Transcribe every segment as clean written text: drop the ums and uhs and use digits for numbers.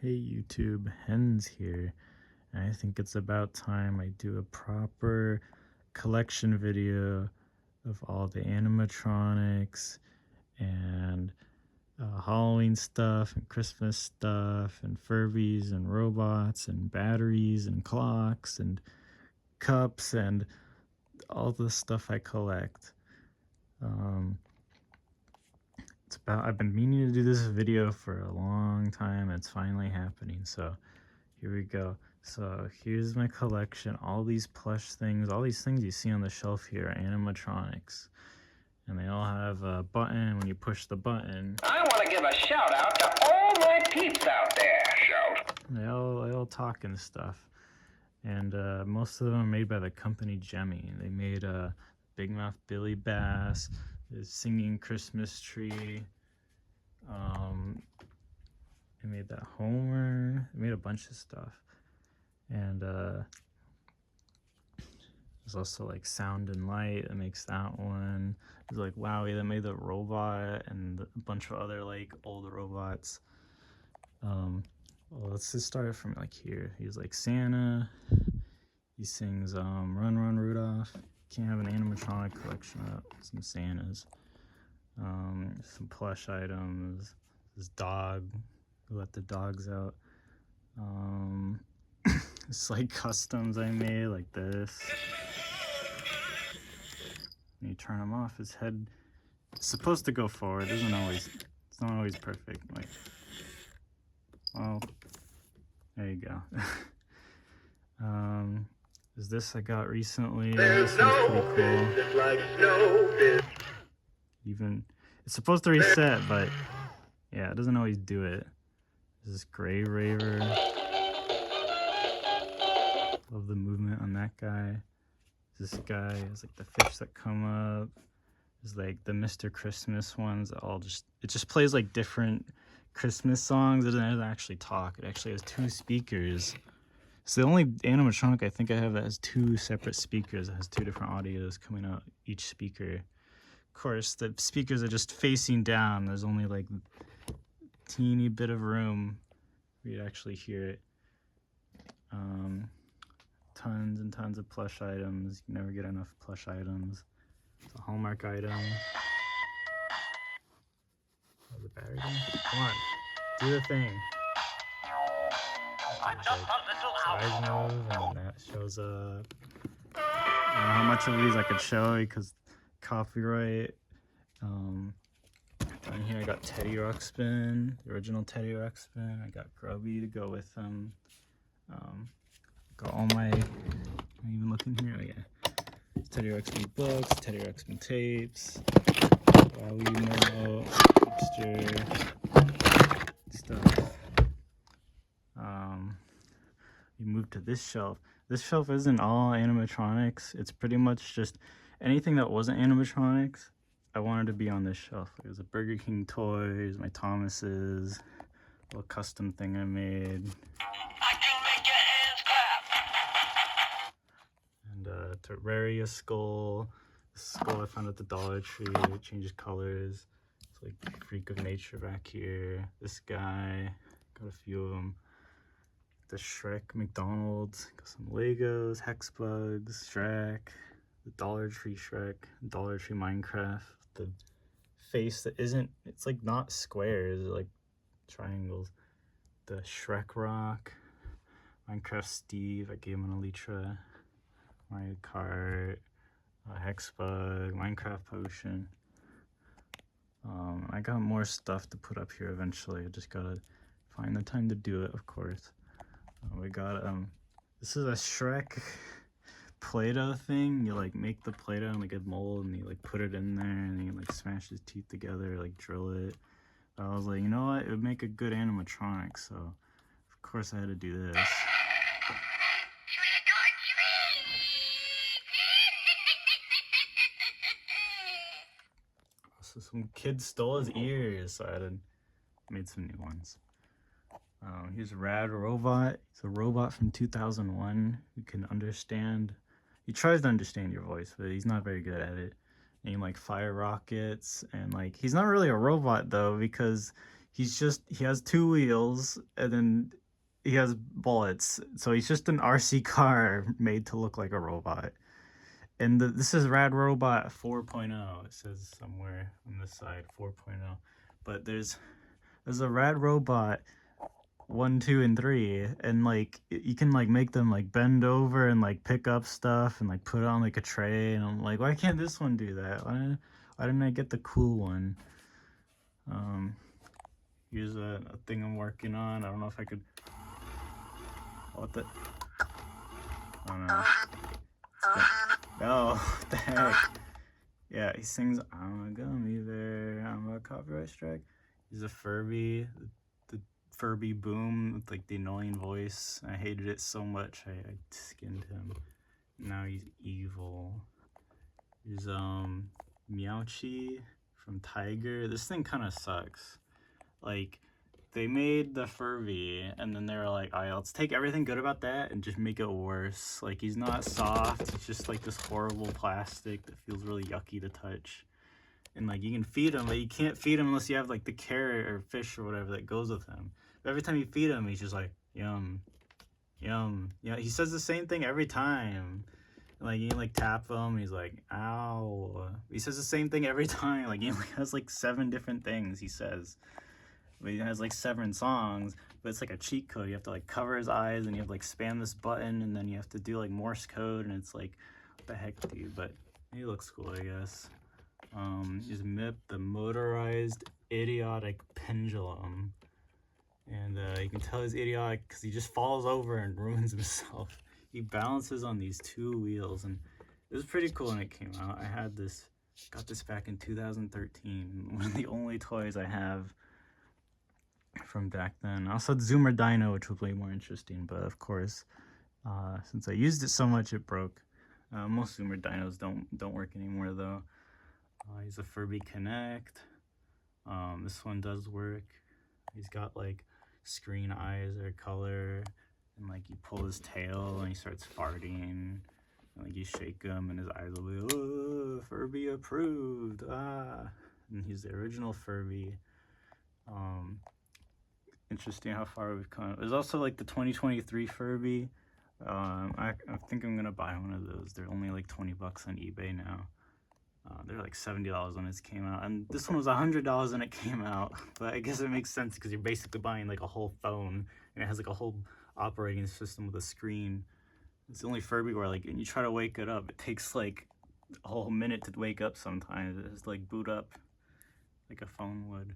Hey YouTube, Hens here. And I think it's about time I do a proper collection video of all the animatronics and Halloween stuff and Christmas stuff and Furbies and robots and batteries and clocks and cups and all the stuff I collect. I've been meaning to do this video for a long time. It's finally happening, so here we go. So here's my collection. All these plush things, all these things you see on the shelf here are animatronics. And they all have a button. When you push the button, I want to give a shout out to all my peeps out there. Shout. they all talk and stuff. And most of them are made by the company Jemmy. They made a Big Mouth Billy Bass, the Singing Christmas Tree. They made that Homer. They made a bunch of stuff. And there's also like Sound and Light that makes that one. There's like Wowie that made the robot and a bunch of other like old robots. Well, let's just start from like here. He's like Santa. He sings Run Run Rudolph. Can't have an animatronic collection of some Santas. Some plush items. This dog. We let the dogs out. It's like customs I made, like this. And you turn him off, his head is supposed to go forward. It's not always perfect. Like, well, there you go. Is this I got recently? This one's pretty cool. Even it's supposed to reset, but yeah, it doesn't always do it. This is Gray Raver. Love the movement on that guy. This guy is like the fish that come up. There's like the Mr. Christmas ones. It just plays like different Christmas songs. It doesn't actually talk. It actually has two speakers. It's the only animatronic I think I have that has two separate speakers. It has two different audios coming out each speaker. Of course, the speakers are just facing down. There's only like a teeny bit of room for you to actually hear it. Tons and tons of plush items. You can never get enough plush items. It's a Hallmark item. Oh, the battery thing? Come on, do the thing. Eyes move and that shows up. I don't know how much of these I could show because copyright. Down here I got Teddy Ruxpin, the original Teddy Ruxpin. I got Grubby to go with them. Got all my, am I even looking here? Oh yeah. Teddy Ruxpin books, Teddy Ruxpin tapes, Wowie Mo, hipster stuff. We moved to this shelf. This shelf isn't all animatronics. It's pretty much just anything that wasn't animatronics. I wanted to be on this shelf. It was a Burger King toys, my Thomas's, a little custom thing I made. And Terraria skull. This skull I found at the Dollar Tree. It changes colors. It's like Freak of Nature back here. This guy. Got a few of them. The Shrek McDonald's. Got some Legos, Hex Bugs, Shrek. The Dollar Tree Shrek. Dollar Tree Minecraft. The face that isn't, it's like not squares, like triangles. The Shrek Rock. Minecraft Steve. I gave him an Elytra. Mario Kart, Hexbug, Minecraft Potion. I got more stuff to put up here eventually. I just gotta find the time to do it, of course. We got this is a Shrek Play-Doh thing. You like make the Play-Doh in like a mold and you like put it in there and you like smash his teeth together, like drill it. But I was like, you know what? It would make a good animatronic, so of course I had to do this. So some kid stole his ears, so I made some new ones. Here's Rad Robot. He's a robot from 2001 who can understand. He tries to understand your voice, but he's not very good at it. And he like fire rockets, and like he's not really a robot though because he has two wheels and then he has bullets. So he's just an RC car made to look like a robot. And this is Rad Robot 4.0. It says somewhere on this side 4.0. But there's a Rad Robot 1, 2, and 3, and like you can like make them like bend over and like pick up stuff and like put it on like a tray. And I'm like, why can't this one do that? Why didn't I get the cool one? Here's a thing I'm working on. I don't know if I could. What the? I don't know. Oh, what the heck? Yeah, he sings "I'm a gummy bear, I'm a copyright strike." He's a Furby, the Furby Boom with like the annoying voice. I hated it so much I skinned him. Now he's evil. He's Meowchi from Tiger. This thing kind of sucks. Like, they made the Furby and then they were like, alright, let's take everything good about that and just make it worse. Like, he's not soft, it's just like this horrible plastic that feels really yucky to touch. And like, you can feed him, but you can't feed him unless you have like the carrot or fish or whatever that goes with him. But every time you feed him, he's just like, yum, yum. Yeah, he says the same thing every time. Like, you can like tap him, he's like, ow. He says the same thing every time. Like, he only has like 7 different things he says. But he has like 7 songs, but it's like a cheat code. You have to like cover his eyes and you have to like spam this button and then you have to do like Morse code and it's like, what the heck, dude? But he looks cool, I guess. He's Mip, the motorized idiotic pendulum. And you can tell he's idiotic because he just falls over and ruins himself. He balances on these 2 wheels and it was pretty cool when it came out. I had this, got this back in 2013. One of the only toys I have from back then. I also had Zoomer Dino, which was way more interesting, but of course, since I used it so much, it broke. Most Zoomer Dinos don't work anymore though. He's a Furby Connect. This one does work. He's got like screen eyes or color, and like you pull his tail and he starts farting. And, like you shake him and his eyes will be, oh, Furby approved. Ah, and he's the original Furby. Interesting how far we've come. There's also like the 2023 Furby. I think I'm gonna buy one of those. They're only like 20 bucks on eBay now. They're like $70 when this came out, and this one was $100 when it came out. But I guess it makes sense because you're basically buying like a whole phone, and it has like a whole operating system with a screen. It's the only Furby where like, when you try to wake it up, it takes like a whole minute to wake up sometimes. It has to like boot up like a phone would.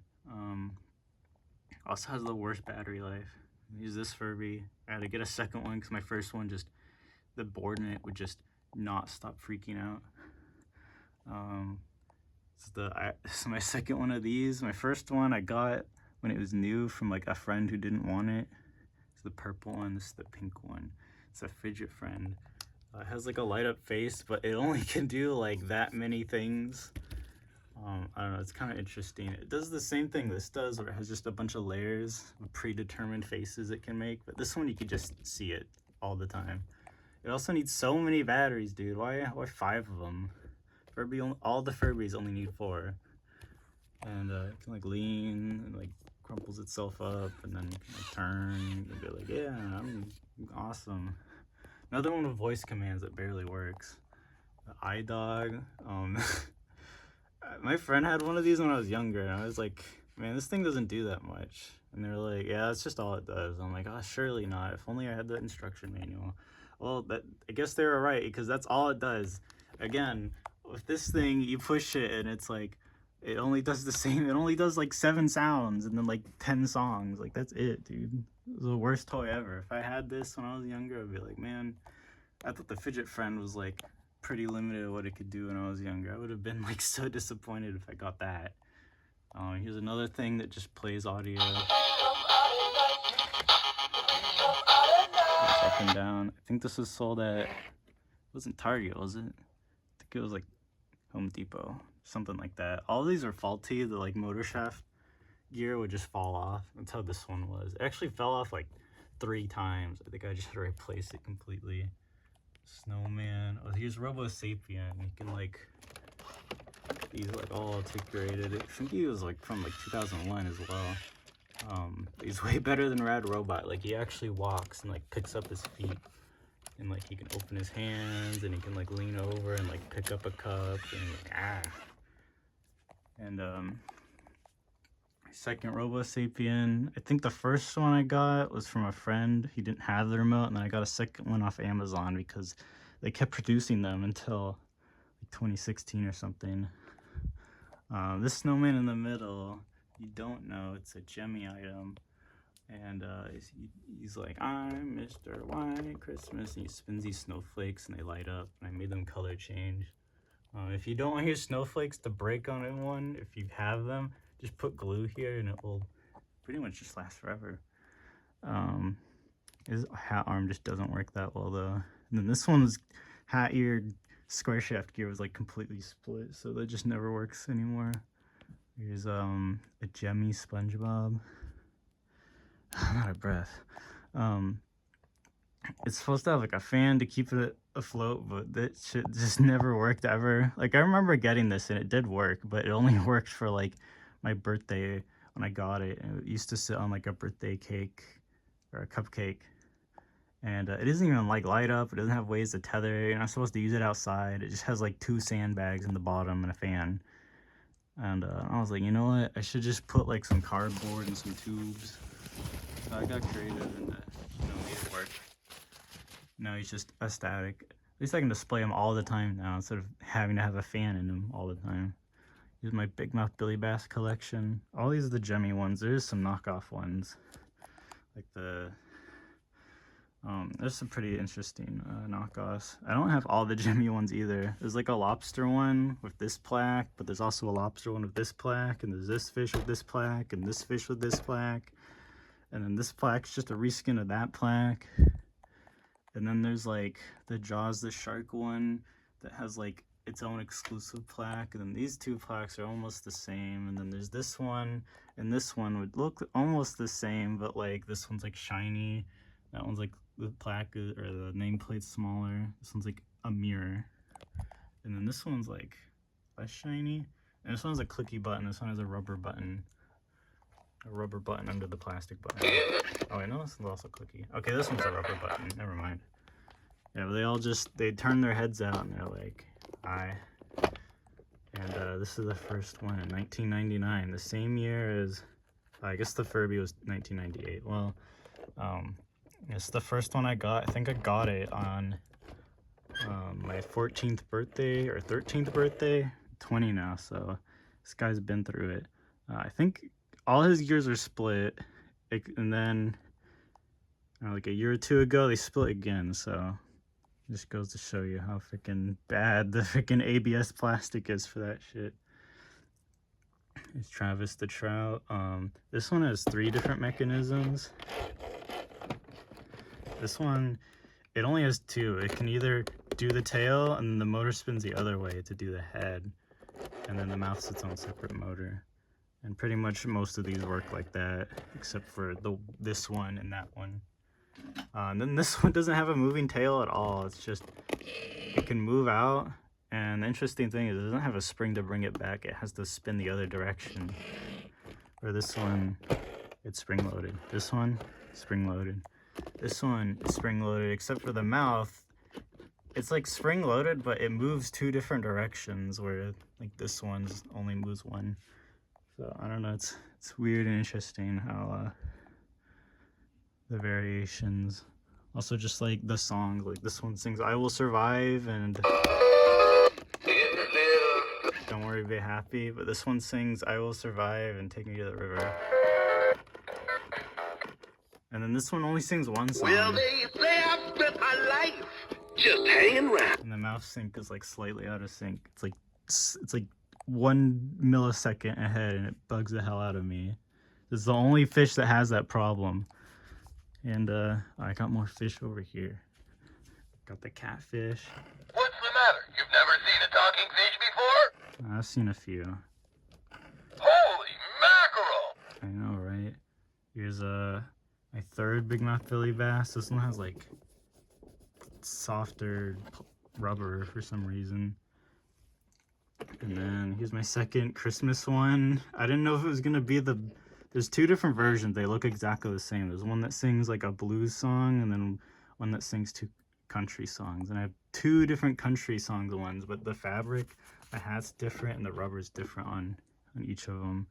Also has the worst battery life. Use this Furby. I had to get a second one because my first one just, the board in it would just not stop freaking out. This is my second one of these. My first one I got when it was new from like a friend who didn't want it. It's the purple one. This is the pink one. It's a fidget friend. It has like a light up face, but it only can do like that many things. I don't know, it's kind of interesting. It does the same thing this does, where it has just a bunch of layers of predetermined faces it can make, but this one you could just see it all the time. It also needs so many batteries, dude. Why 5 of them? All the Furbies only need 4. And it can like lean and like crumples itself up, and then you can like turn and be like, yeah, I'm awesome. Another one with voice commands that barely works. The iDog. My friend had one of these when I was younger, and I was like, man, this thing doesn't do that much. And they were like, yeah, that's just all it does. I'm like, oh, surely not. If only I had the instruction manual. Well, I guess they were right, because that's all it does. Again, with this thing, you push it, and it's like, it only does the same. It only does like 7 sounds and then like 10 songs. Like, that's it, dude. It was the worst toy ever. If I had this when I was younger, I'd be like, man, I thought the fidget friend was like pretty limited at what it could do when I was younger. I would have been like so disappointed if I got that. Here's another thing that just plays audio. It's up and down. I think this was sold at, it wasn't Target, was it? I think it was like Home Depot, something like that. All these are faulty. The like motor shaft gear would just fall off. That's how this one was. It actually fell off like 3 times. I think I just had to replace it completely. Snowman. Oh, here's Robo Sapien. You can like, these like all articulated. I think he was like from like 2001 as well. He's way better than Rad Robot. Like, he actually walks and like picks up his feet, and like he can open his hands, and he can like lean over and like pick up a cup, and like, And second Robo Sapien, I think the first one I got was from a friend. He didn't have the remote, and then I got a second one off Amazon because they kept producing them until like 2016 or something. This snowman in the middle, you don't know, it's a Gemmy item. And he's like, I'm Mr. White Christmas, and he spins these snowflakes and they light up, and I made them color change. If you don't want your snowflakes to break on anyone, if you have them, just put glue here and it will pretty much just last forever. His hat arm just doesn't work that well though. And then this one's hat ear square shaft gear was like completely split, so that just never works anymore. Here's a Gemmy SpongeBob. I'm out of breath. It's supposed to have like a fan to keep it afloat, but that shit just never worked ever. Like, I remember getting this and it did work, but it only worked for like my birthday when I got it. And it used to sit on like a birthday cake or a cupcake, and it doesn't even like light up. It doesn't have ways to tether. You're not supposed to use it outside. It just has like 2 sandbags in the bottom and a fan. And I was like, you know what, I should just put like some cardboard and some tubes. So I got creative and made it work. Now he's just a static. At least I can display him all the time now instead of having to have a fan in him all the time. Here's my Big Mouth Billy Bass collection. All these are the Gemmy ones. There's some knockoff ones. Like there's some pretty interesting knockoffs. I don't have all the Gemmy ones either. There's like a lobster one with this plaque, but there's also a lobster one with this plaque, and there's this fish with this plaque, and this fish with this plaque. And then this plaque's just a reskin of that plaque. And then there's like the Jaws the Shark one that has like its own exclusive plaque. And then these 2 plaques are almost the same. And then there's this one, and this one would look almost the same, but like this one's like shiny. That one's like the plaque or the nameplate's smaller. This one's like a mirror. And then this one's like less shiny. And this one's a clicky button. This one has a rubber button. A rubber button under the plastic button. Oh, I know this one's also clicky. Okay, this one's a rubber button. Never mind. Yeah, but they turn their heads out and they're like, hi. And this is the first one in 1999, the same year as, I guess the Furby was 1998. Well, it's the first one I got. I think I got it on my 14th birthday or 13th birthday. 20 now, so this guy's been through it. I think all his gears are split, and then like a year or 2 ago they split again, so it just goes to show you how freaking bad the freaking ABS plastic is for that shit. It's Travis the Trout. This one has 3 different mechanisms. This one, it only has 2. It can either do the tail, and then the motor spins the other way to do the head, and then the mouth's its own separate motor. And pretty much most of these work like that, except for this one and that one. And then this one doesn't have a moving tail at all. It's just, it can move out. And the interesting thing is it doesn't have a spring to bring it back. It has to spin the other direction. Or this one, it's spring loaded. This one, spring loaded. This one is spring loaded, except for the mouth. It's like spring loaded, but it moves 2 different directions, where like this one's only moves 1. So I don't know, it's weird and interesting how the variations. Also, just like the songs, like this one sings "I Will Survive" and "Don't Worry, Be Happy," but this one sings "I Will Survive" and "Take Me to the River." And then this one only sings one song. Well, they say I spent my life just hanging around. And the mouse sync is like slightly out of sync. It's like 1 millisecond ahead, and it bugs the hell out of me. This is the only fish that has that problem. And I got more fish over here. Got the catfish. What's the matter? You've never seen a talking fish before? I've seen a few. Holy mackerel! I know, right? Here's my 3rd Big Mouth Billy Bass. This one has like softer rubber for some reason. And then here's my 2nd Christmas one. I didn't know if it was gonna be the there's two different versions. They look exactly the same. There's one that sings like a blues song, and then one that sings two country songs. And I have two different country songs ones, but the fabric, the hat's different, and the rubber's different on each of them.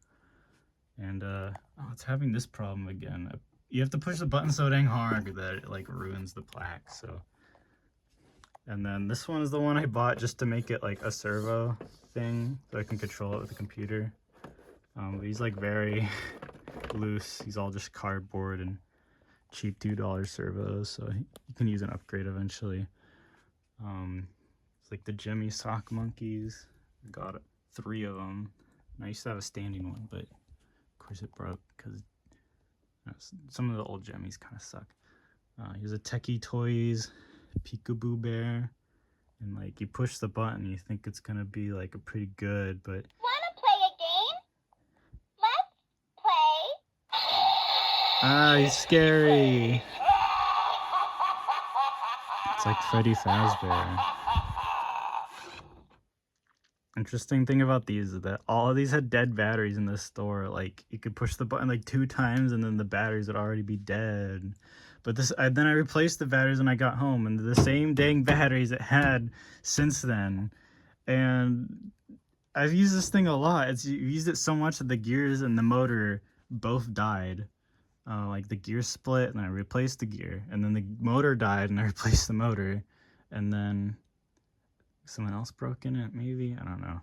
And oh, it's having this problem again. You have to push the button so dang hard that it like ruins the plaque. So, and then this one is the one I bought just to make it like a servo thing, so I can control it with the computer. But he's like very loose. He's all just cardboard and cheap $2 servos, so you can use an upgrade eventually. It's like the Jimmy sock monkeys. I got 3 of them. And I used to have a standing one, but of course it broke because some of the old Jimmies kind of suck. Here's a Techie Toys Peekaboo Bear, and like you push the button, you think it's gonna be like a pretty good, but Wanna play a game? Let's play. ah, he's scary. It's like Freddy Fazbear. Interesting thing about these is that all of these had dead batteries in this store. Like you could push the button like 2 times and then the batteries would already be dead. But then I replaced the batteries when I got home, and the same dang batteries it had since then. And I've used this thing a lot. You've used it so much that the gears and the motor both died. Like the gear split, and then I replaced the gear, and then the motor died, and I replaced the motor, and then someone else broke in it, maybe? I don't know.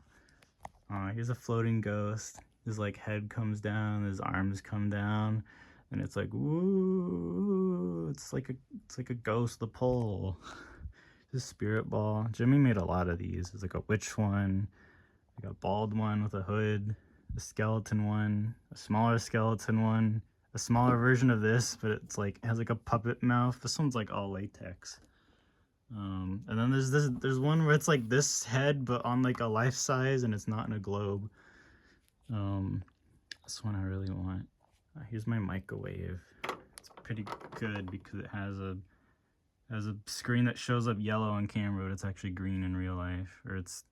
Here's a floating ghost. His like head comes down, his arms come down, and it's like woo. It's like a ghost, the pole. This spirit ball. Jimmy made a lot of these. There's like a witch one, like a bald one with a hood, a skeleton one, a smaller skeleton one, a smaller version of this, but it's like it has like a puppet mouth. This one's like all latex. And then there's one where it's like this head but on like a life size, and it's not in a globe. This one I really want. Here's my microwave. It's pretty good because it has a screen that shows up yellow on camera, but it's actually green in real life. Or it's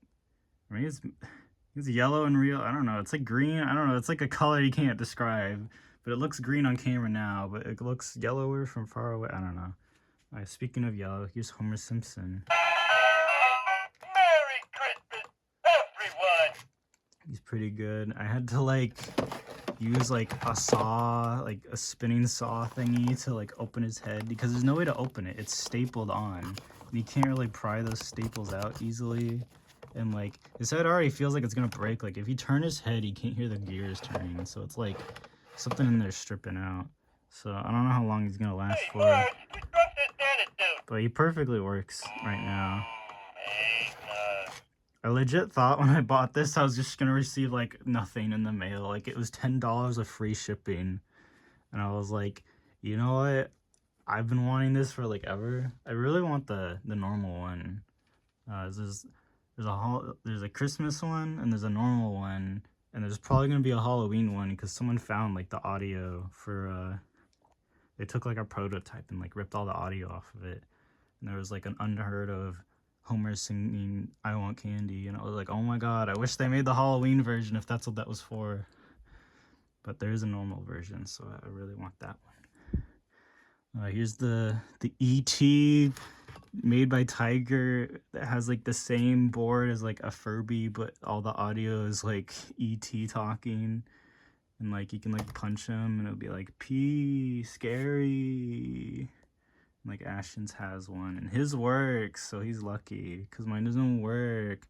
yellow in real. I don't know. It's like green. I don't know. It's like a color you can't describe, but it looks green on camera now, but it looks yellower from far away. I don't know. Speaking of yellow, here's Homer Simpson. Merry Christmas, everyone! He's pretty good. I had to like use like a saw, like a spinning saw thingy to like open his head because there's no way to open it. It's stapled on. And you can't really pry those staples out easily. And like his head already feels like it's gonna break. Like if you turn his head, you can't hear the gears turning. So it's like something in there stripping out. So I don't know how long he's gonna last for. But he perfectly works right now. I legit thought when I bought this, I was just gonna receive like nothing in the mail. Like it was $10 of free shipping. And I was like, you know what? I've been wanting this for like ever. I really want the normal one. There's a Christmas one and there's a normal one. And there's probably gonna be a Halloween one because someone found like the audio for they took like a prototype and like ripped all the audio off of it. And there was like an unheard of Homer singing I Want Candy, and I was like, oh my god, I wish they made the Halloween version if that's what that was for. But there is a normal version, so I really want that one. Here's the E.T. made by Tiger that has like the same board as like a Furby, but all the audio is like E.T. talking. And like you can like punch him and it'll be like P scary. And, like Ashton's has one and his works, so he's lucky because mine doesn't work.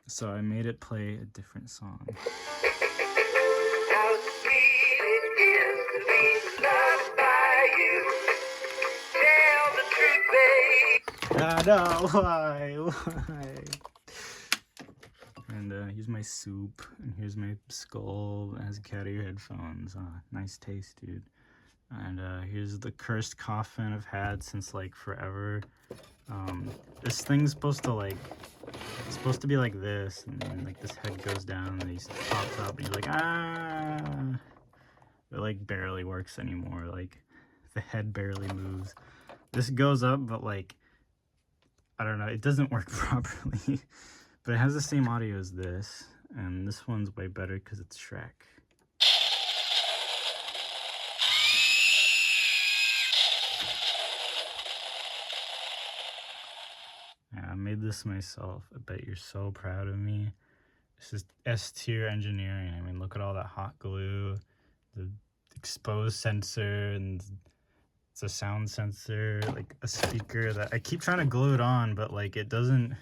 So I made it play a different song. How sweet it is to be loved by you. Tell the truth, babe. I know why. And here's my soup, and here's my skull. It has cat ear headphones. Nice taste, dude. And here's the cursed coffin I've had since like forever. This thing's supposed to like, it's supposed to be like this, and then like this head goes down, and he pops up, and he's like, ah. It like barely works anymore. Like the head barely moves. This goes up, but like, I don't know, it doesn't work properly. But it has the same audio as this, and this one's way better because it's Shrek. made this myself. I bet you're so proud of me. This is S-tier engineering. I mean, look at all that hot glue, the exposed sensor, and it's a sound sensor, like a speaker that I keep trying to glue it on, but like it doesn't,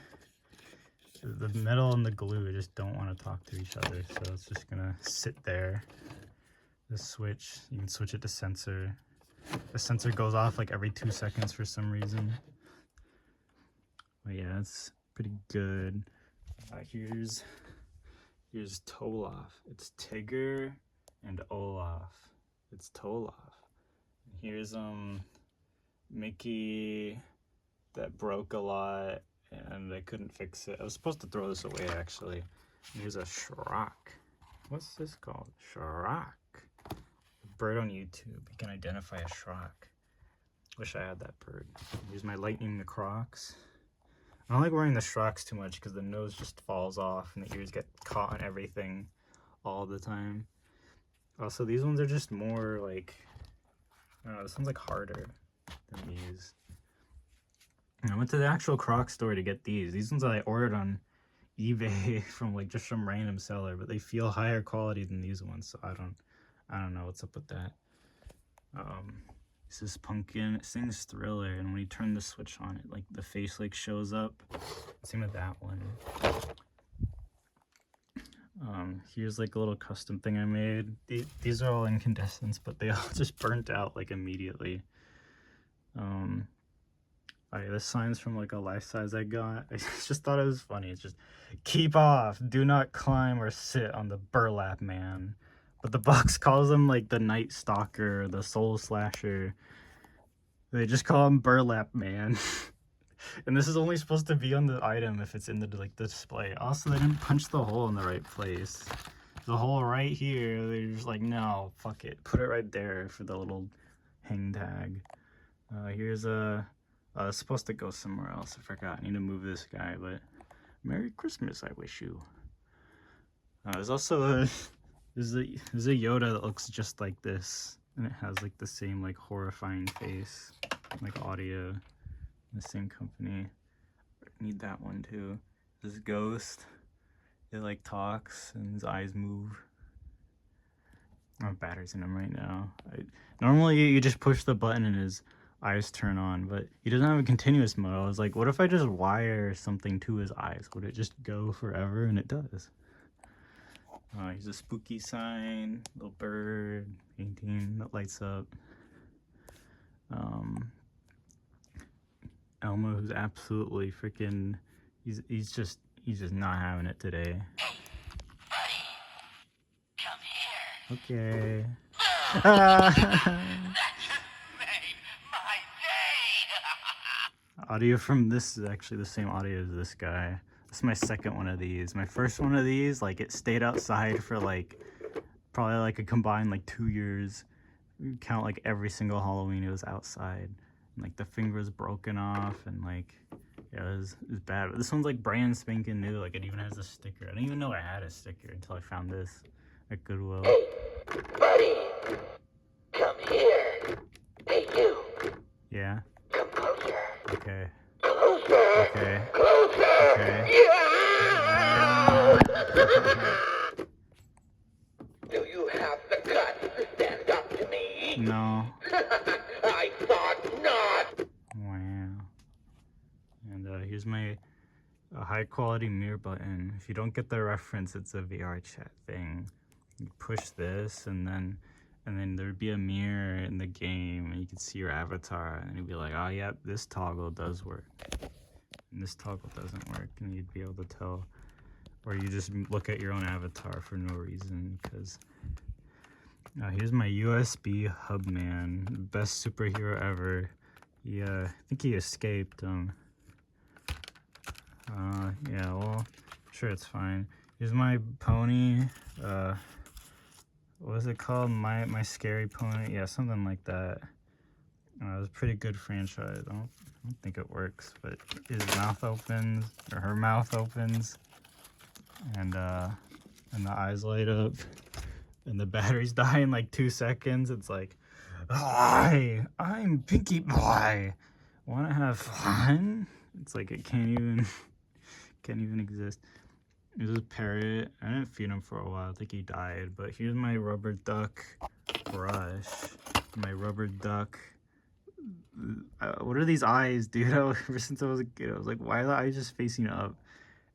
the metal and the glue just don't want to talk to each other. So it's just gonna sit there. The switch, you can switch it to sensor. The sensor goes off like every 2 seconds for some reason. But yeah, it's pretty good. Here's Tolof. It's Tigger and Olaf. It's Tolof. Here's Mickey that broke a lot and I couldn't fix it. I was supposed to throw this away actually. Here's a Shrock. What's this called? Shrock. Bird on YouTube. You can identify a Shrock. Wish I had that bird. Here's my Lightning McCrocs. I don't like wearing the Shrocks too much because the nose just falls off and the ears get caught on everything all the time. Also, these ones are just more like, I don't know, this one's like harder than these. And I went to the actual Croc store to get these. These ones I ordered on eBay from like just some random seller, but they feel higher quality than these ones, so I don't know what's up with that. This is Pumpkin. It sings Thriller, and when you turn the switch on, it like the face like shows up. Same with that one. Here's like a little custom thing I made. These are all incandescents, but they all just burnt out like immediately. This sign's from like a life size I got. I just thought it was funny. It's just, keep off, do not climb or sit on the burlap man. But the box calls him like the Night Stalker, the Soul Slasher. They just call him Burlap Man. And this is only supposed to be on the item if it's in the like display. Also, they didn't punch the hole in the right place. The hole right here, they're just like, no, fuck it. Put it right there for the little hang tag. Here's a... it's supposed to go somewhere else. I forgot. I need to move this guy, but... Merry Christmas, I wish you. There's also a... There's a Yoda that looks just like this, and it has like the same like horrifying face, like audio, the same company. I need that one too. This ghost, it like talks and his eyes move. I have batteries in him right now. Normally you just push the button and his eyes turn on, but he doesn't have a continuous mode. I was like, what if I just wire something to his eyes? Would it just go forever? And it does. Here's a spooky sign, little bird painting that lights up. Elmo, who's absolutely freaking, he's just not having it today. Hey, buddy, come here. Okay. That just made my day. Audio from this is actually the same audio as this guy. This is my second one of these. My first one of these, like it stayed outside for like probably like a combined like 2 years. You count like every single Halloween it was outside. And, like the finger was broken off and like yeah, it was bad. But this one's like brand spanking new. Like it even has a sticker. I didn't even know I had a sticker until I found this at Goodwill. Hey, buddy, come here. Hey, you. Yeah. Come closer. Okay. Closer. Okay. Closer. Okay. Yeah. Do you have the guts to stand up to me? No. I thought not. Wow. And here's my high quality mirror button. If you don't get the reference, it's a VR chat thing. You push this and then there'd be a mirror in the game and you could see your avatar and you'd be like, oh yeah, this toggle does work. And this toggle doesn't work, and you'd be able to tell. Or you just look at your own avatar for no reason, because here's my USB hub man, best superhero ever. I think he escaped. Yeah, well, sure, it's fine. Here's my pony. What was it called? My Scary Pony? Yeah, something like that. It was a pretty good franchise. I don't think it works, but his mouth opens, or her mouth opens, and the eyes light up, and the batteries die in like 2 seconds. It's like, hi, I'm Pinky Boy. Want to have fun? It's like it can't even exist. There's a parrot. I didn't feed him for a while. I think he died. But here's my rubber duck brush. My rubber duck. What are these eyes, dude? Ever since I was a kid, I was like, why are the eyes just facing up?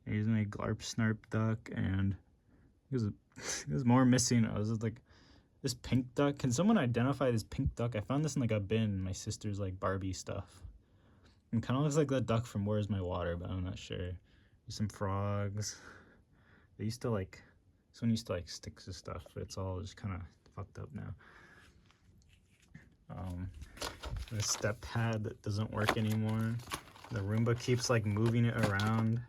And here's my Glarp Snarp duck, and there's more missing. I was just like, this pink duck. Can someone identify this pink duck? I found this in like a bin in my sister's like Barbie stuff. It kind of looks like that duck from Where's My Water, but I'm not sure. There's some frogs. They used to like, this one used to like sticks to stuff, but it's all just kind of fucked up now. A step pad that doesn't work anymore. The Roomba keeps like moving it around.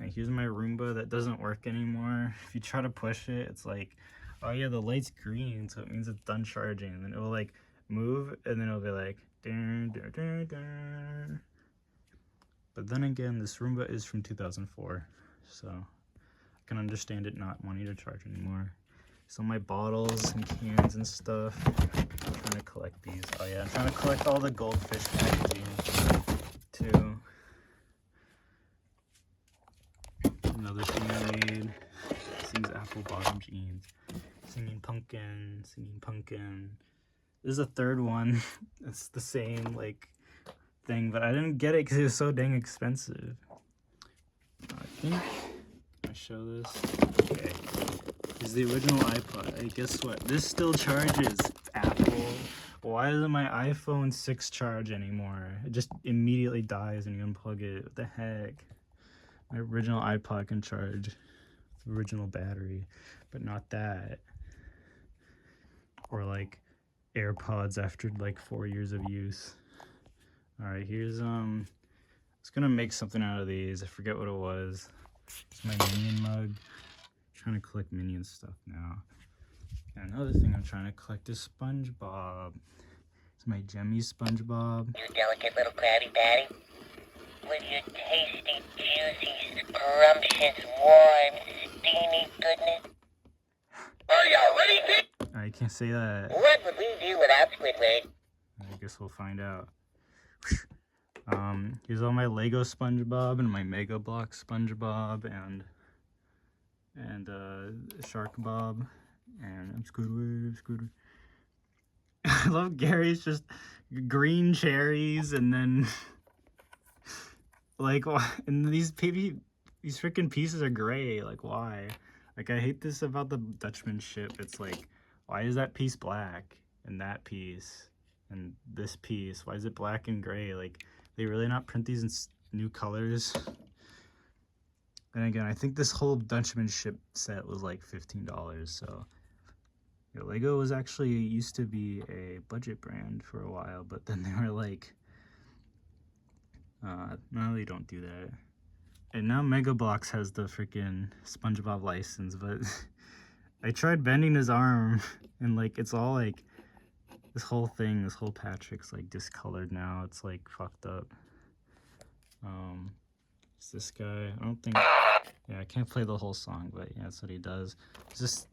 And here's my Roomba that doesn't work anymore. If you try to push it, it's like, oh yeah, the light's green, so it means it's done charging. And then it will like move, and then it'll be like, dun, dun, dun, dun. But then again, this Roomba is from 2004, so I can understand it not wanting to charge anymore. So my bottles and cans and stuff. I'm trying to collect these. Oh yeah, I'm trying to collect all the goldfish packaging too. Another thing I made. These apple bottom jeans. Singing pumpkin, singing pumpkin. There's a third one. It's the same like thing, but I didn't get it because it was so dang expensive. I think I show this. Okay. Is the original iPod. Hey, guess what? This still charges, Apple. Why doesn't my iPhone 6 charge anymore? It just immediately dies when you unplug it. What the heck? My original iPod can charge the original battery, but not that. Or like AirPods after like 4 years of use. Alright, here's I was gonna make something out of these. I forget what it was. It's my Minion mug. Trying to collect Minion stuff now. And another thing I'm trying to collect is SpongeBob. It's my Jemmy SpongeBob. You delicate little Krabby Patty. With your tasty, juicy, scrumptious, warm, steamy goodness. Are you ready, Pete? I can't say that. What would we do without Squidward? I guess we'll find out. Here's all my Lego SpongeBob and my Mega Block SpongeBob and Shark Bob and I'm Squidward. I love Gary's just green cherries and then like and these freaking pieces are gray. Like why? Like I hate this about the Dutchman ship. It's like why is that piece black and that piece and this piece? Why is it black and gray? Like they really not print these in new colors? And again, I think this whole Dutchman ship set was like $15. So yeah, Lego was actually used to be a budget brand for a while, but then they were like, no, they don't do that. And now Mega Bloks has the freaking SpongeBob license, but I tried bending his arm and like it's all like this whole Patrick's like discolored now. It's like fucked up. It's this guy. I don't think. Yeah, I can't play the whole song, but yeah, that's what he does. It's just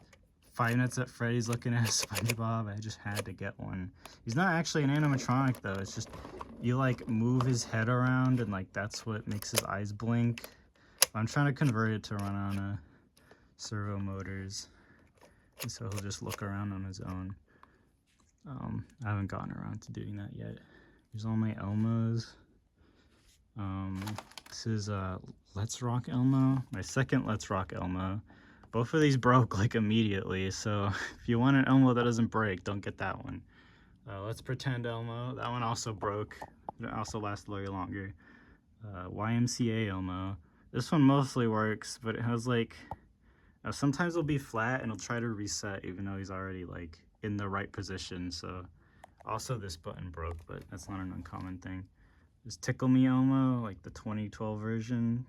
Five Nights at Freddy's looking at SpongeBob. I just had to get one. He's not actually an animatronic though. It's just you like move his head around and like that's what makes his eyes blink. I'm trying to convert it to run on servo motors, and so he'll just look around on his own. I haven't gotten around to doing that yet. Here's all my Elmos. This is Let's Rock Elmo, my second Let's Rock Elmo. Both of these broke like immediately, so if you want an Elmo that doesn't break, don't get that one. Let's Pretend Elmo, that one also broke. It also lasted a little longer. YMCA Elmo. This one mostly works, but it has like, sometimes it'll be flat and it'll try to reset even though he's already like in the right position. So also this button broke, but that's not an uncommon thing. There's Tickle Me Elmo, like the 2012 version.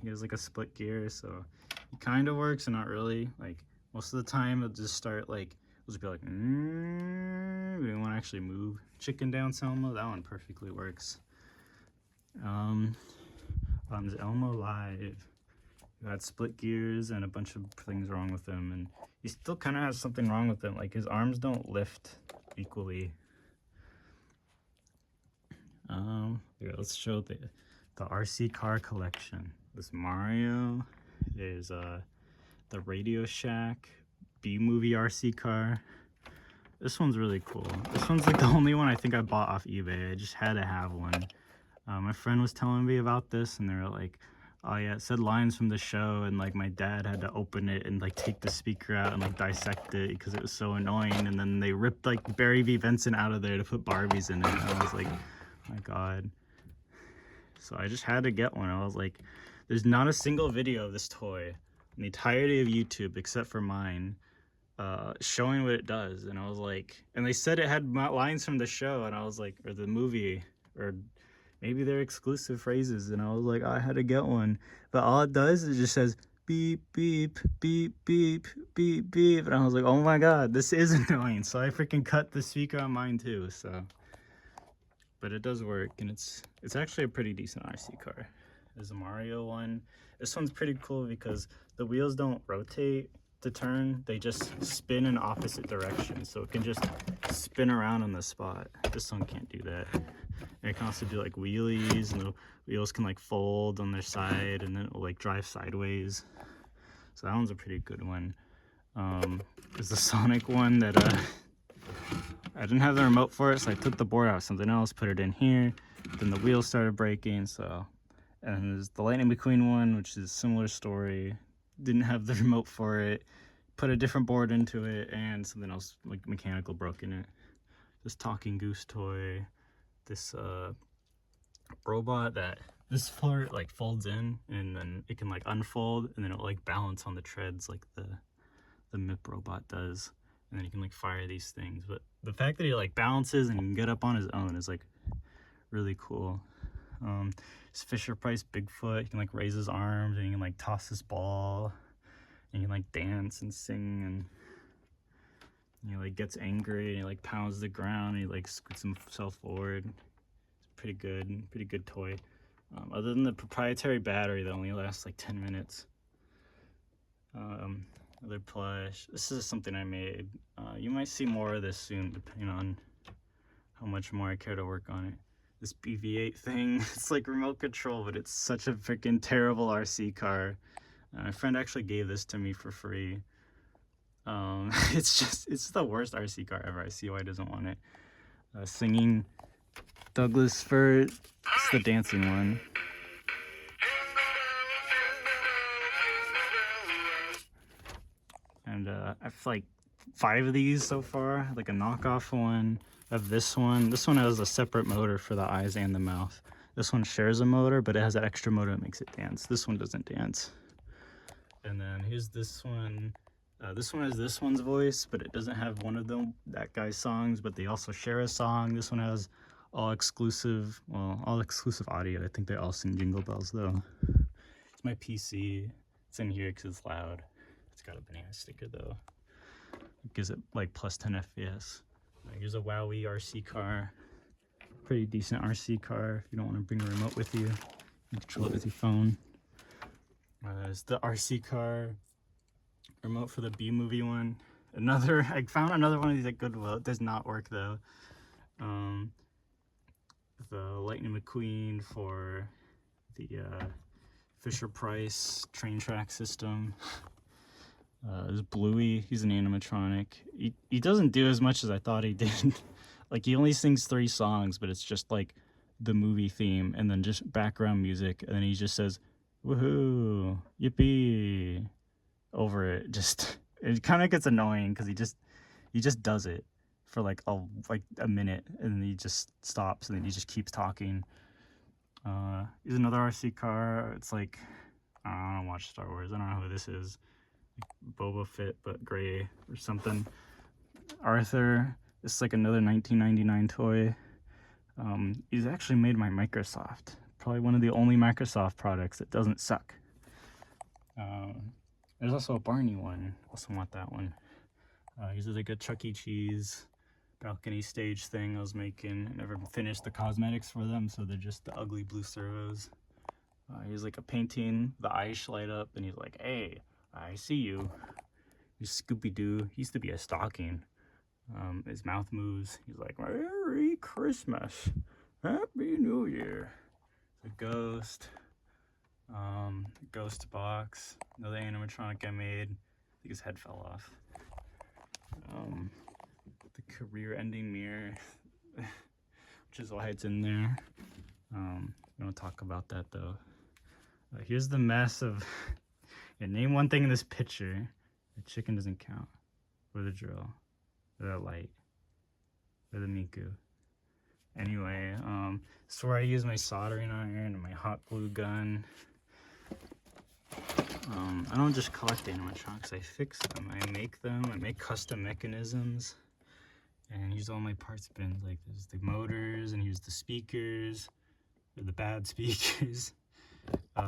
He has like a split gear, so it kind of works and not really. Like most of the time it'll just start like, it'll just be like, we don't want to actually move. Chicken Dance Elmo, that one perfectly works. There's Elmo Live. He had split gears and a bunch of things wrong with him, and he still kind of has something wrong with him. Like his arms don't lift equally. Here, let's show the RC car collection. This Mario. There's the Radio Shack B-movie RC car. This one's really cool. This one's like the only one I think I bought off eBay. I just had to have one. My friend was telling me about this, and they were like, oh yeah, it said lines from the show, and like my dad had to open it and like take the speaker out and like dissect it because it was so annoying. And then they ripped like Barry V. Benson out of there to put Barbies in it. And I was like, oh my god. So I just had to get one. I was like, there's not a single video of this toy in the entirety of YouTube except for mine showing what it does. And I was like, and they said it had lines from the show, and I was like, or the movie, or maybe they're exclusive phrases, and I was like, I had to get one. But all it does is it just says beep beep beep beep beep beep, and I was like, oh my god, this is annoying. So I freaking cut the speaker on mine too. So but it does work, and it's actually a pretty decent RC car. There's a Mario one. This one's pretty cool because the wheels don't rotate to turn, they just spin in opposite directions, so it can just spin around on the spot. This one can't do that. And it can also do like wheelies, and the wheels can like fold on their side, and then it will like drive sideways. So that one's a pretty good one. There's the Sonic one that I didn't have the remote for it, so I took the board out of something else, put it in here, then the wheels started breaking. So, and there's the Lightning McQueen one, which is a similar story. Didn't have the remote for it, put a different board into it, and something else like mechanical broke in it. This talking goose toy, this robot that this part like folds in, and then it can like unfold, and then it'll like balance on the treads like the MIP robot does, and then you can like fire these things. But the fact that he like balances and he can get up on his own is like really cool. It's Fisher Price Bigfoot. He can like raise his arms, and he can like toss his ball, and he can like dance and sing, and he like gets angry, and he like pounds the ground, and he like scoots himself forward. It's pretty good toy. Other than the proprietary battery that only lasts like 10 minutes. Other plush. This is something I made. You might see more of this soon, depending on how much more I care to work on it. This BB-8 thing, it's like remote control, but it's such a freaking terrible RC car. My friend actually gave this to me for free. It's the worst RC car ever. I see why he doesn't want it. Singing Douglas Fir. It's the dancing one. And I've like 5 of these so far, like a knockoff one of this one. This one has a separate motor for the eyes and the mouth. This one shares a motor, but it has an extra motor that makes it dance. This one doesn't dance. And then here's this one. This one has this one's voice, but it doesn't have one of that guy's songs, but they also share a song. This one has all exclusive audio. I think they all sing Jingle Bells though. It's my PC. It's in here because it's loud. It's got a banana sticker though. It gives it like plus 10 FPS. Here's a Wowie RC car. Pretty decent RC car if you don't want to bring a remote with you. You can control it with your phone. There's the RC car remote for the B-movie one. I found another one of these at Goodwill. It does not work though. The Lightning McQueen for the Fisher Price train track system. There's Bluey. He's an animatronic. He doesn't do as much as I thought he did. Like he only sings 3 songs, but it's just like the movie theme and then just background music, and then he just says woohoo, yippee over it. It kind of gets annoying because he just does it for like a minute, and then he just stops, and then he just keeps talking. Here's another RC car. It's like, I don't watch Star Wars. I don't know who this is. Like Boba Fett, but gray or something. Arthur. This is like another 1999 toy. He's actually made by Microsoft. Probably one of the only Microsoft products that doesn't suck. There's also a Barney one. Also want that one. Here's like a Chuck E. Cheese balcony stage thing I was making. I never finished the cosmetics for them, so they're just the ugly blue servos. Here's like a painting. The eyes light up, and he's like, "Hey, I see you." He's Scooby-Doo. He used to be a stocking. His mouth moves. He's like, "Merry Christmas." Happy New Year. The ghost. Ghost box. Another animatronic I made. I think his head fell off. The career-ending mirror, which is why it's in there. We don't talk about that though. Here's the mess of. Yeah, name one thing in this picture. The chicken doesn't count. Or the drill. Or the light. Or the Miku. Anyway, this is where I use my soldering iron and my hot glue gun. I don't just collect animatronics, I fix them. I make them, I make custom mechanisms. And use all my parts bins, like there's the motors, and use the speakers, or the bad speakers.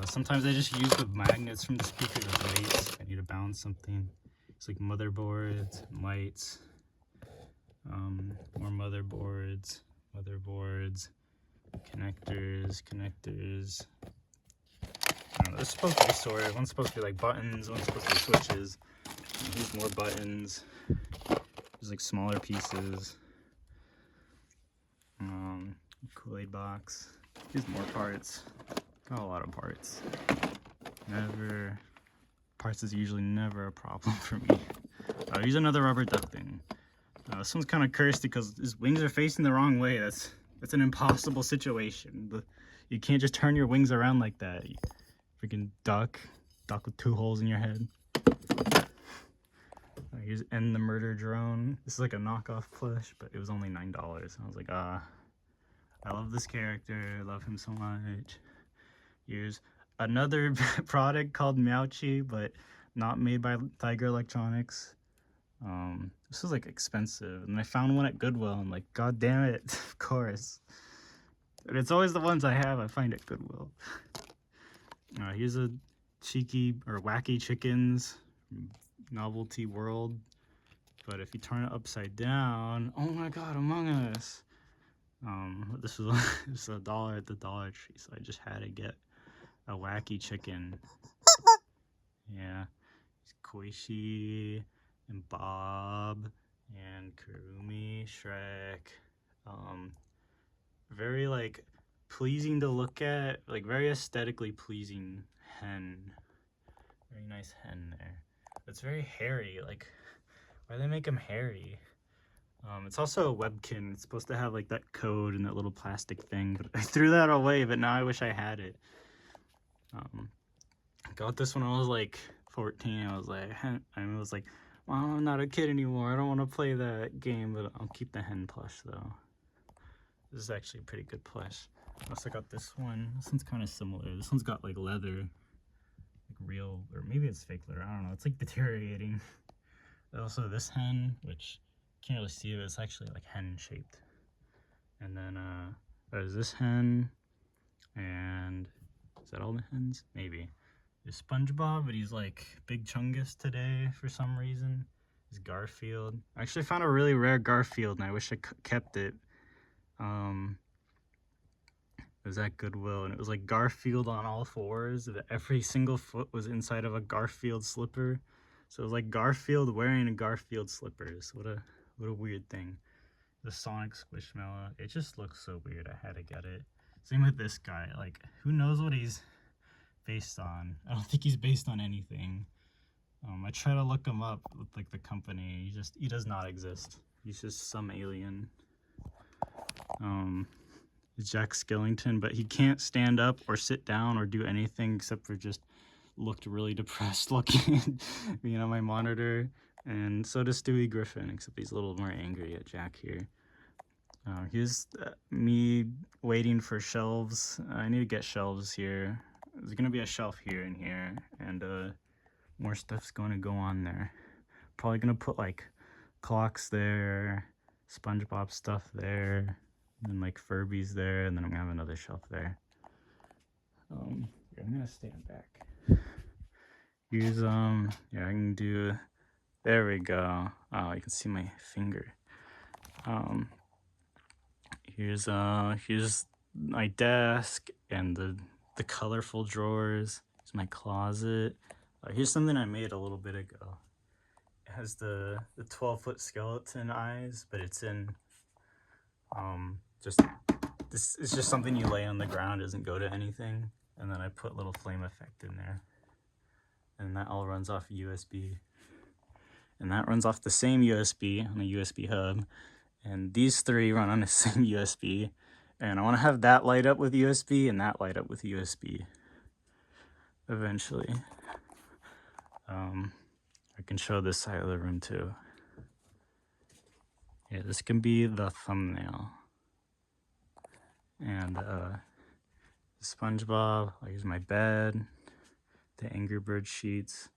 Sometimes I just use the magnets from the speakers as lights. I need to balance something. It's like motherboards, and lights, more motherboards, connectors. They're supposed to be sorted. One's supposed to be like buttons, one's supposed to be switches. Here's more buttons. There's like smaller pieces. Kool-Aid box. Here's more parts. Got a lot of parts. Parts is usually never a problem for me. Here's another rubber duck thing. This one's kind of cursed because his wings are facing the wrong way. That's an impossible situation. You can't just turn your wings around like that. Freaking duck with 2 holes in your head. Here's End the Murder Drone. This is like a knockoff plush, but it was only $9. I was like, I love this character. I love him so much. Here's another product called Meowchi, but not made by Tiger Electronics. This was like expensive, and I found one at Goodwill. I'm like, god damn it, of course. But it's always the ones I have I find at Goodwill. Here's a cheeky or wacky chickens novelty world, but if you turn it upside down, oh my god, Among Us. This was $1 at the Dollar Tree, so I just had to get a wacky chicken. Yeah, Koichi and Bob and Kurumi, Shrek. Very like pleasing to look at, like very aesthetically pleasing hen. Very nice hen there. It's very hairy. Like, why do they make him hairy? It's also a webkin. It's supposed to have like that code and that little plastic thing, but I threw that away. But now I wish I had it. Got this when I was like 14. I was like, well, I'm not a kid anymore. I don't want to play that game, but I'll keep the hen plush though. This is actually a pretty good plush. I also got this one. This one's kind of similar. This one's got like leather, like real, or maybe it's fake leather. I don't know. It's like deteriorating. Also this hen, which you can't really see it, it's actually like hen shaped. And then there's this hen, and is that all the hens? Maybe. There's SpongeBob, but he's like Big Chungus today for some reason. There's Garfield. I actually found a really rare Garfield, and I wish I kept it. It was at Goodwill, and it was like Garfield on all fours. Every single foot was inside of a Garfield slipper. So it was like Garfield wearing a Garfield slippers. What a weird thing. The Sonic Squishmallow. It just looks so weird. I had to get it. Same with this guy. Like, who knows what he's based on? I don't think he's based on anything. I try to look him up with like the company. He does not exist. He's just some alien. Jack Skellington, but he can't stand up or sit down or do anything except for just looked really depressed looking at me on my monitor. And so does Stewie Griffin, except he's a little more angry at Jack here. Here's me waiting for shelves. I need to get shelves here. There's gonna be a shelf here and here, and more stuff's going to go on there. Probably gonna put like clocks there, SpongeBob stuff there, and like Furbies there, and then I'm gonna have another shelf there. I'm gonna stand back. Here's yeah, I can do. There we go. Oh, you can see my finger. Here's my desk and the colorful drawers. Here's my closet. Here's something I made a little bit ago. It has the 12-foot skeleton eyes, but it's in just This is just something you lay on the ground, doesn't go to anything. And then I put little flame effect in there. And that all runs off USB. And that runs off the same USB on a USB hub. And these three run on the same USB. And I want to have that light up with USB and that light up with USB eventually. I can show this side of the room too. Yeah, this can be the thumbnail. And SpongeBob, here's my bed, the Angry Bird sheets,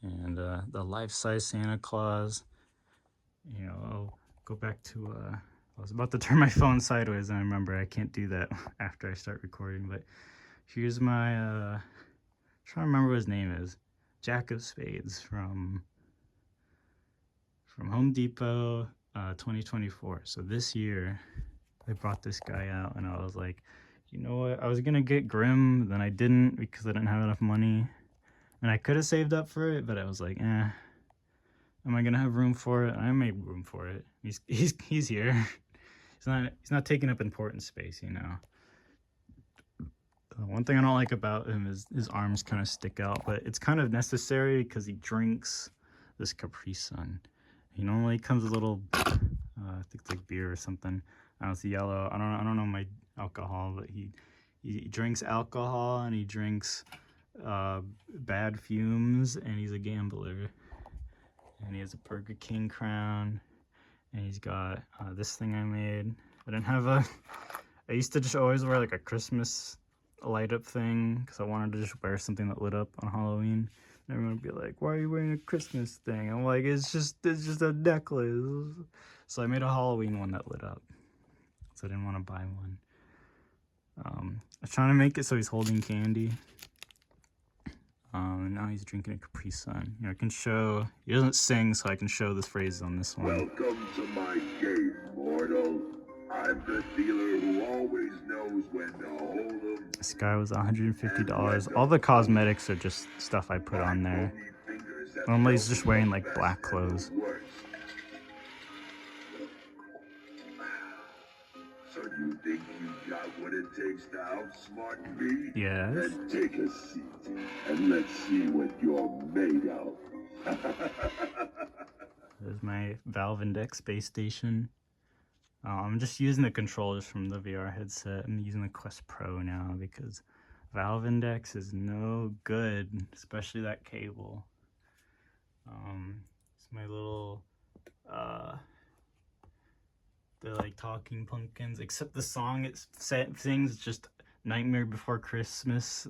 and the life-size Santa Claus. You know, I'll go back to, I was about to turn my phone sideways and I remember I can't do that after I start recording, but here's my, I'm trying to remember what his name is, Jack of Spades from Home Depot, 2024. So this year, they brought this guy out and I was like, you know what, I was gonna get Grimm, then I didn't because I didn't have enough money. And I could have saved up for it, but I was like, am I gonna have room for it? I made room for it. He's here. He's not taking up important space, you know. One thing I don't like about him is his arms kind of stick out, but it's kind of necessary because he drinks this Capri Sun. He normally comes with a little, I think it's like beer or something. I don't see yellow. I don't know my alcohol, but he drinks alcohol and he drinks bad fumes, and he's a gambler. And he has a Burger King crown, and he's got this thing I made. I didn't have I used to just always wear like a Christmas light up thing because I wanted to just wear something that lit up on Halloween. And everyone would be like, why are you wearing a Christmas thing? I'm like, it's just a necklace. So I made a Halloween one that lit up. So I didn't want to buy one. I was trying to make it so he's holding candy. And now he's drinking a Capri Sun. You know, I can show, he doesn't sing, so I can show this phrase on this one. Welcome to my game, mortal. I'm the dealer who always knows when to hold 'em. This guy was $150. All the cosmetics are just stuff I put on there. Normally he's just wearing like black clothes. So you think you got what it takes to outsmart me? Yes. Then take a seat and let's see what you're made of. There's my Valve Index space station. I'm just using the controllers from the VR headset. I'm using the Quest Pro now because Valve Index is no good, especially that cable. It's my little, they're like talking pumpkins, except the song it sings just Nightmare Before Christmas.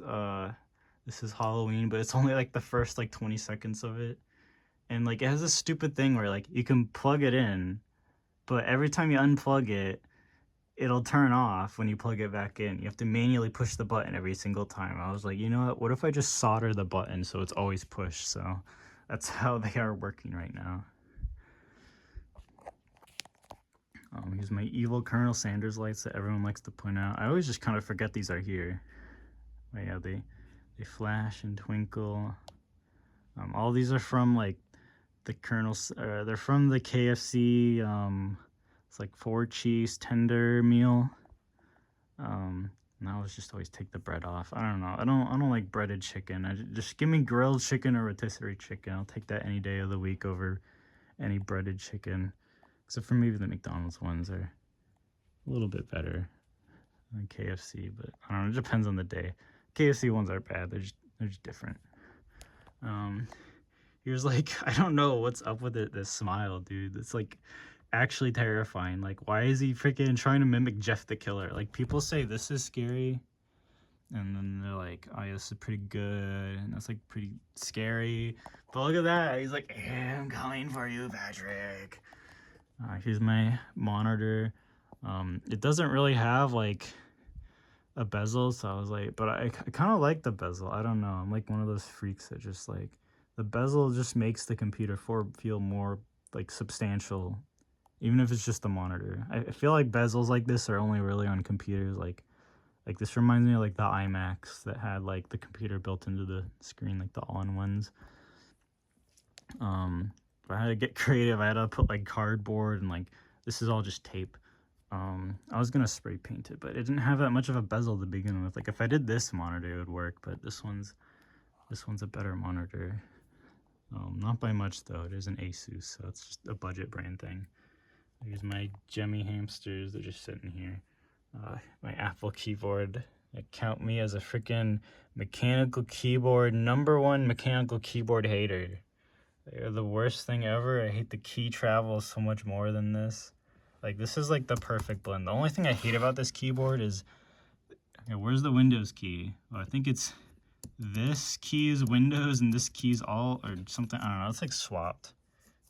This is Halloween, but it's only like the first like 20 seconds of it. And like it has a stupid thing where like you can plug it in, but every time you unplug it, it'll turn off when you plug it back in. You have to manually push the button every single time. I was like, you know what if I just solder the button so it's always pushed? So that's how they are working right now. Here's my evil Colonel Sanders lights that everyone likes to point out. I always just kind of forget these are here. But yeah, they flash and twinkle. All these are from like the Colonel's, they're from the KFC, it's like 4 cheese tender meal. And I always just always take the bread off. I don't know. I don't like breaded chicken. Just give me grilled chicken or rotisserie chicken. I'll take that any day of the week over any breaded chicken. Except for maybe the McDonald's ones are a little bit better than KFC, but I don't know, it depends on the day. KFC ones are bad, they're just different. Here's like, I don't know what's up with it, this smile, dude. It's like actually terrifying. Like, why is he freaking trying to mimic Jeff the Killer? Like, people say this is scary, and then they're like, oh yeah, this is pretty good, and that's like pretty scary. But look at that, he's like, hey, I'm coming for you, Patrick. Here's my monitor. It doesn't really have like a bezel, so I was like, but I kind of like the bezel. I don't know, I'm like one of those freaks that just like, the bezel just makes the computer feel more like substantial, even if it's just the monitor. I feel like bezels like this are only really on computers. Like this reminds me of like the iMacs that had like the computer built into the screen, like the all-in-ones. I had to get creative. I had to put like cardboard, and like this is all just tape. I was gonna spray paint it, but it didn't have that much of a bezel to begin with. Like if I did this monitor, it would work, but this one's a better monitor. Not by much though. It is an Asus, so it's just a budget brand thing. Here's my Gemmy hamsters. They're just sitting here. My Apple keyboard. Count me as a freaking mechanical keyboard, #1 mechanical keyboard hater. They're the worst thing ever. I hate the key travel so much more than this. Like, this is like the perfect blend. The only thing I hate about this keyboard is, okay, where's the Windows key? Oh, I think it's this key is Windows and this key is Alt or something. I don't know. It's like swapped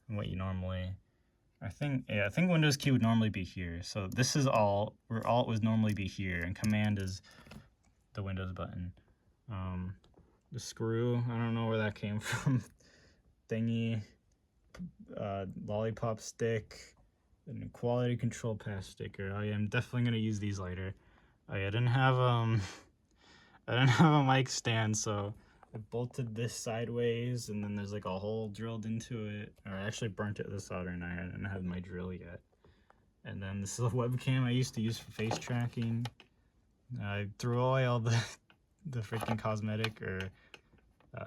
from what you normally. I think Windows key would normally be here. So this is Alt, where Alt would normally be here, and Command is the Windows button. The screw, I don't know where that came from. Thingy, lollipop stick, and quality control pass sticker. Oh yeah, I'm definitely gonna use these later. Oh yeah, I didn't have a mic stand, so I bolted this sideways, and then there's like a hole drilled into it. Or I actually burnt it with a soldering iron. I didn't have my drill yet. And then this is a webcam I used to use for face tracking. I threw away all the freaking cosmetic or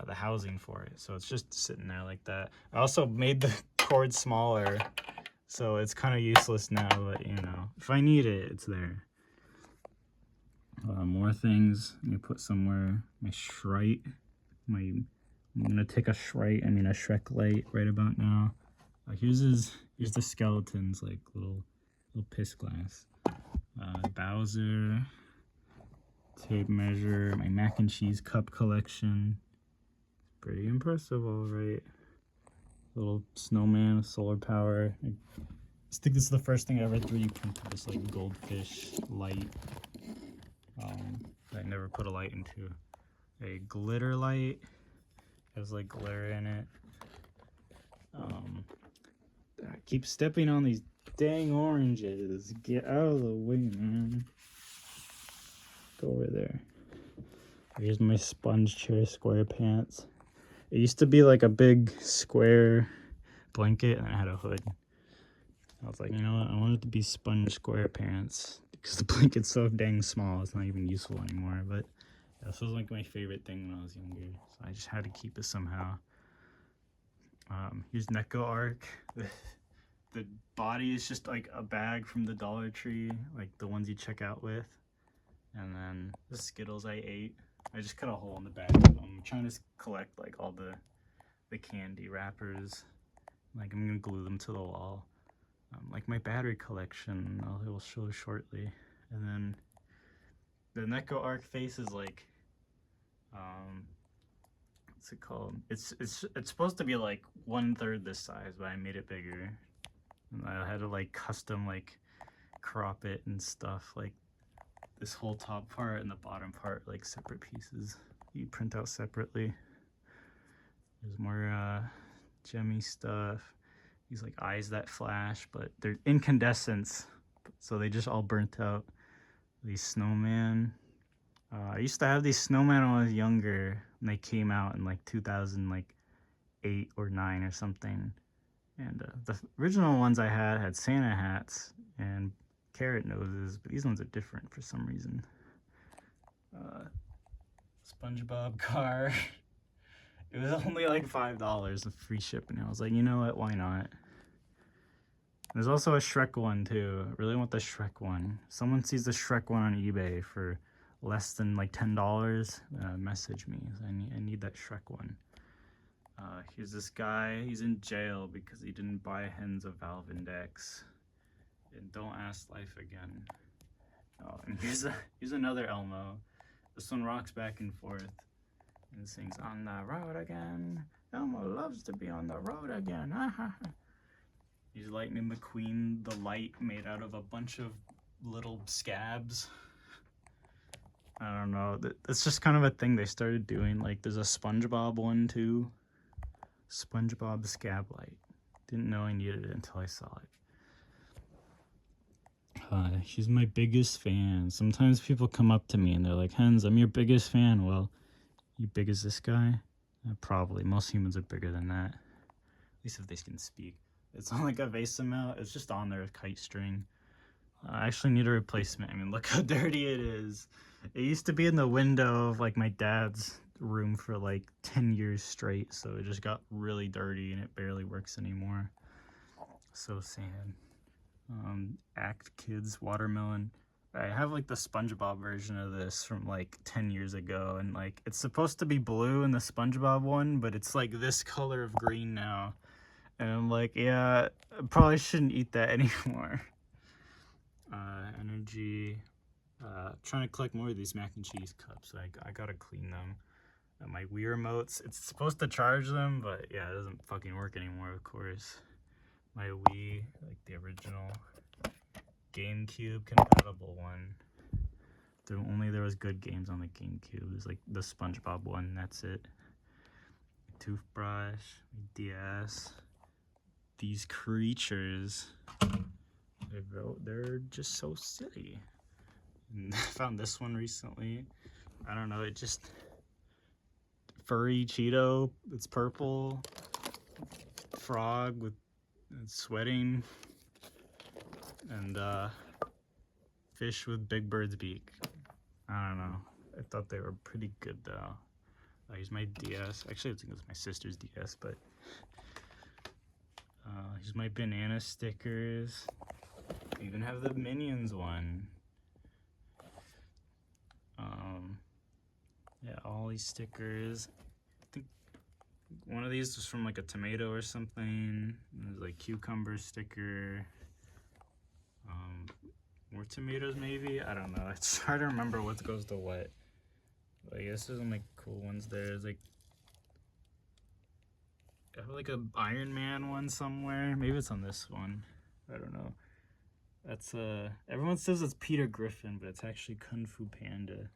the housing for it, so it's just sitting there like that. I also made the cord smaller, so it's kind of useless now, but you know, if I need it, it's there. More things. Let me put somewhere my Shrite. I'm gonna take a Shrek light right about now. Here's the skeletons, like little piss glass. Bowser, tape measure, my mac and cheese cup collection. Pretty impressive, all right. Little snowman with solar power. I think this is the first thing I ever 3D printed. This like goldfish light. I never put a light into. A glitter light. Has like glitter in it. I keep stepping on these dang oranges. Get out of the way, man. Go over there. Here's my sponge chair square pants. It used to be like a big square blanket and it had a hood. I was like, you know what? I want it to be sponge square pants because the blanket's so dang small. It's not even useful anymore. But yeah, this was like my favorite thing when I was younger. So I just had to keep it somehow. Here's Neko Arc. The body is just like a bag from the Dollar Tree, like the ones you check out with. And then the Skittles I ate. I just cut a hole in the back of them. I'm trying to collect like all the candy wrappers. Like I'm gonna glue them to the wall. Like my battery collection, I will show shortly. And then the Neko Arc face is like, what's it called? It's supposed to be like 1/3 this size, but I made it bigger. And I had to like custom like crop it and stuff, like this whole top part and the bottom part like separate pieces you print out separately. There's more Gemmy stuff. These like eyes that flash, but they're incandescents, so they just all burnt out. These snowman. I used to have these snowmen when I was younger, and they came out in like 2008 or 9 or something. And the original ones I had Santa hats and carrot noses, but these ones are different for some reason. SpongeBob car. It was only like $5 of free shipping. I was like, you know what? Why not? There's also a Shrek one too. I really want the Shrek one. If someone sees the Shrek one on eBay for less than like $10, message me. I need that Shrek one. Here's this guy. He's in jail because he didn't buy Hens of Valve Index. And don't ask life again. Oh, and here's another Elmo. This one rocks back and forth and sings "On the road again." Elmo loves to be on the road again. He's Lightning McQueen, the light made out of a bunch of little scabs. I don't know. It's just kind of a thing they started doing. Like there's a SpongeBob one too. SpongeBob Scab Light. Didn't know I needed it until I saw it. She's my biggest fan. Sometimes people come up to me and they're like, Hens, I'm your biggest fan. Well, you big as this guy? Probably. Most humans are bigger than that. At least if they can speak. It's not like a vase mount. It's just on there, a kite string. I actually need a replacement. I mean, look how dirty it is. It used to be in the window of like my dad's room for like 10 years straight, so it just got really dirty and it barely works anymore. So sad. Act Kids Watermelon. I have like the SpongeBob version of this from like 10 years ago, and like it's supposed to be blue in the SpongeBob one, but it's like this color of green now. And I'm like, yeah, I probably shouldn't eat that anymore. Energy. Trying to collect more of these mac and cheese cups. I gotta clean them. My Wii remotes, it's supposed to charge them, but yeah, it doesn't fucking work anymore, of course. My Wii, like the original GameCube compatible one. There was good games on the GameCube. It was like the SpongeBob one, that's it. Toothbrush, DS. These creatures, they're just so silly. And I found this one recently. I don't know, it just furry Cheeto. It's purple. Frog with sweating. And fish with Big Bird's beak. I don't know. I thought they were pretty good though. Here's my DS. Actually, I think it was my sister's DS, but here's my banana stickers. I even have the Minions one. Yeah, all these stickers. I think one of these was from like a tomato or something. There's like cucumber sticker. More tomatoes maybe? I don't know. It's hard to remember what goes to what. But I guess there's some like cool ones there. There's like I have like a Iron Man one somewhere. Maybe it's on this one. I don't know. That's everyone says it's Peter Griffin, but it's actually Kung Fu Panda.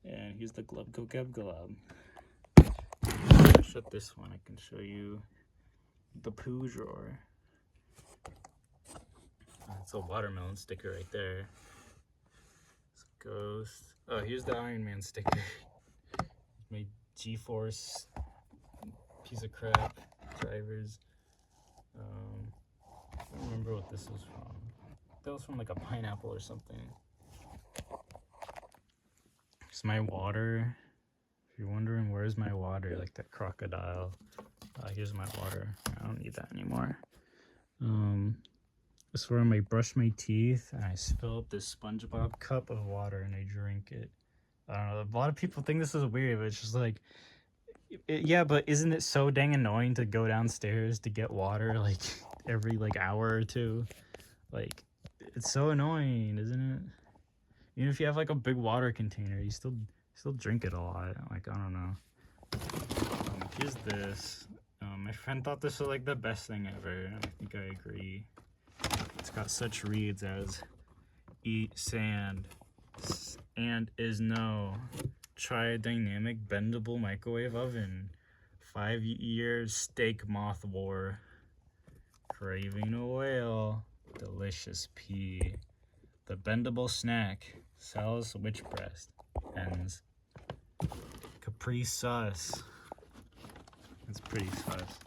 And here's the Glub Go Gub Glub. Shut this one. I can show you the poo drawer. It's a watermelon sticker right there. It's a ghost. Oh, here's the Iron Man sticker. My G-Force piece of crap drivers. I don't remember what this was from. That was from like a pineapple or something. Here's my water. If you're wondering where's my water, like that crocodile. Here's my water. I don't need that anymore. This is where I might brush my teeth and I spill up this SpongeBob cup of water and I drink it. I don't know. A lot of people think this is weird, but it's just like, yeah, but isn't it so dang annoying to go downstairs to get water like every like hour or two? Like, it's so annoying, isn't it? Even if you have like a big water container, you still drink it a lot. Like, I don't know. Here's this. My friend thought this was like the best thing ever, and I think I agree. It's got such reads as eat sand and is no. Try a dynamic bendable microwave oven. 5 years steak moth war. Craving a whale. Delicious pea. The bendable snack. Sells witch breast. Ends. Capri sauce. It's pretty sus.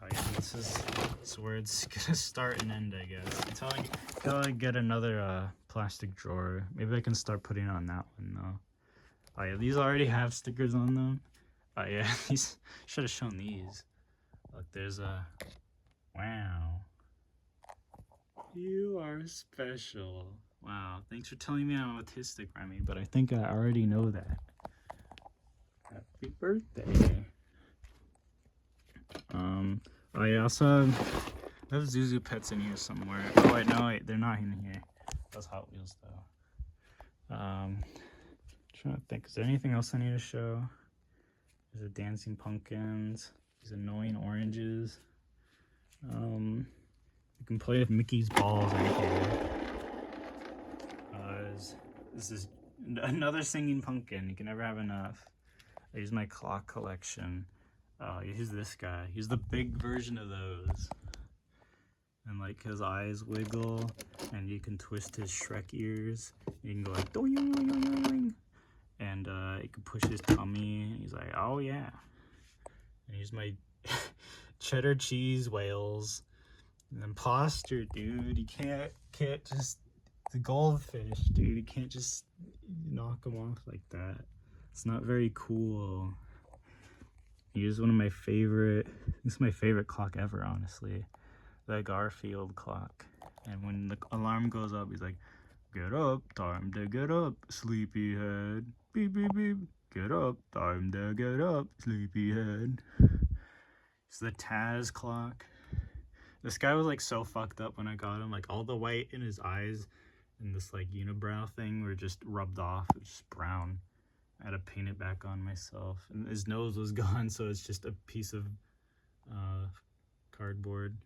Oh yeah, this is where it's gonna start and end, I guess. Until I get another plastic drawer. Maybe I can start putting on that one though. Oh yeah, these already have stickers on them. Oh yeah, these should have shown these. Look, there's a wow. You are special. Wow, thanks for telling me I'm autistic, Remy, but I think I already know that. Happy birthday. I also have Zuzu pets in here somewhere. Oh wait, no, wait, they're not in here. Those Hot Wheels though. Trying to think, is there anything else I need to show? There's the dancing pumpkins, these annoying oranges. You can play with Mickey's balls right here. This is another singing pumpkin. You can never have enough. Here's my clock collection. Here's this guy. He's the big version of those. And like his eyes wiggle, and you can twist his Shrek ears. You can go like doing, and you can push his tummy. And he's like, oh yeah. And here's my cheddar cheese whales. An imposter, dude. You can't just, the goldfish, dude. You can't just knock them off like that. It's not very cool. Here's one of my favorite, this is my favorite clock ever, honestly. The Garfield clock. And when the alarm goes up, he's like, "Get up, time to get up, sleepyhead. Beep, beep, beep. Get up, time to get up, sleepyhead." It's the Taz clock. This guy was like so fucked up when I got him. Like all the white in his eyes and this like unibrow thing were just rubbed off. It's just brown. I had to paint it back on myself. And his nose was gone, so it's just a piece of cardboard.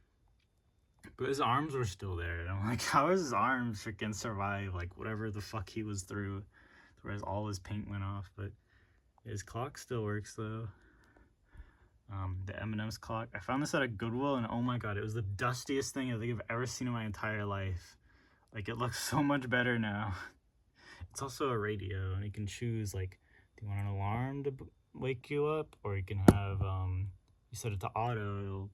But his arms were still there. And I'm like, how is his arms freaking survive? Like whatever the fuck he was through. Whereas all his paint went off. But his clock still works though. The M&M's clock. I found this at a Goodwill and oh my god, it was the dustiest thing I think I've ever seen in my entire life. Like it looks so much better now. It's also a radio and you can choose like, do you want an alarm to wake you up? Or you can have, you set it to auto, it'll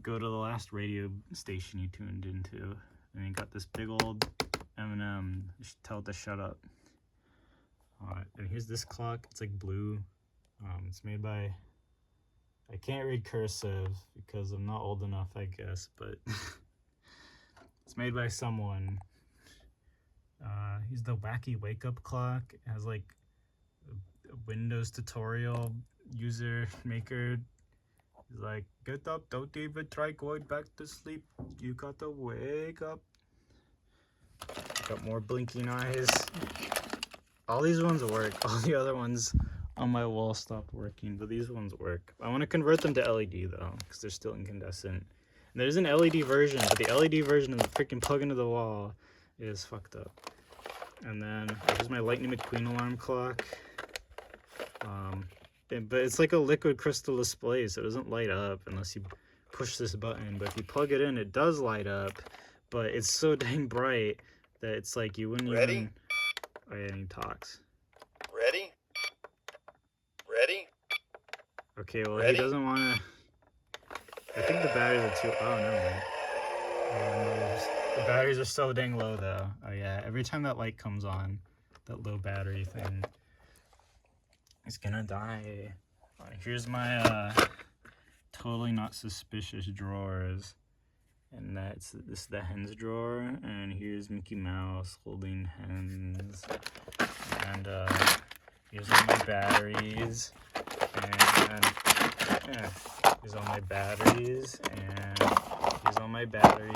go to the last radio station you tuned into. And you got this big old M&M, you should tell it to shut up. Alright, and here's this clock, it's like blue. It's made by, I can't read cursive because I'm not old enough, I guess, but it's made by someone. He's the wacky wake up clock. It has like a Windows tutorial user maker. He's like, "Get up, don't even try going back to sleep. You gotta wake up." Got more blinking eyes. All these ones work. All the other ones on my wall stopped working, but these ones work. I want to convert them to LED though, because they're still incandescent. And there's an LED version, but the LED version of the freaking plug into the wall is fucked up. And then here's my Lightning McQueen alarm clock. But it's like a liquid crystal display, so it doesn't light up unless you push this button. But if you plug it in, it does light up, but it's so dang bright that it's like you wouldn't even... Oh yeah, he talks. Ready? Ready? Okay, well, Ready? He doesn't want to... I think the batteries are too... Oh, no, man. The batteries are so dang low, though. Oh, yeah. Every time that light comes on, that low battery thing, it's gonna die. Here's my totally not suspicious drawers. And this is the hens drawer. And here's Mickey Mouse holding hens. And here's all my batteries. And yeah, here's all my batteries. And here's all my batteries.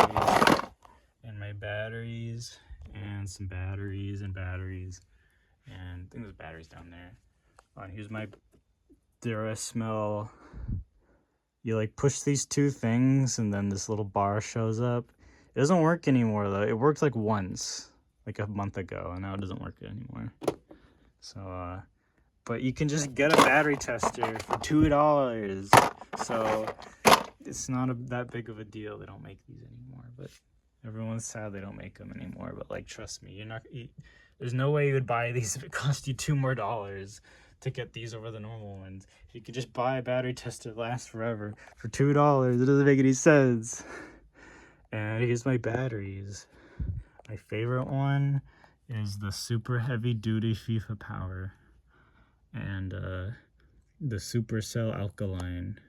And my batteries. And some batteries and batteries. And I think there's batteries down there. And here's my Durasmell. You like push these two things and then this little bar shows up. It doesn't work anymore though. It worked like once, like a month ago, and now it doesn't work anymore. So, but you can just get a battery tester for $2. So it's not that big of a deal. They don't make these anymore, but everyone's sad they don't make them anymore. But like, trust me, there's no way you would buy these if it cost you $2 more to get these over the normal ones. You could just buy a battery tester that lasts forever for $2. It doesn't make any sense. And here's my batteries. My favorite one is the super heavy duty FIFA Power and the Supercell Alkaline.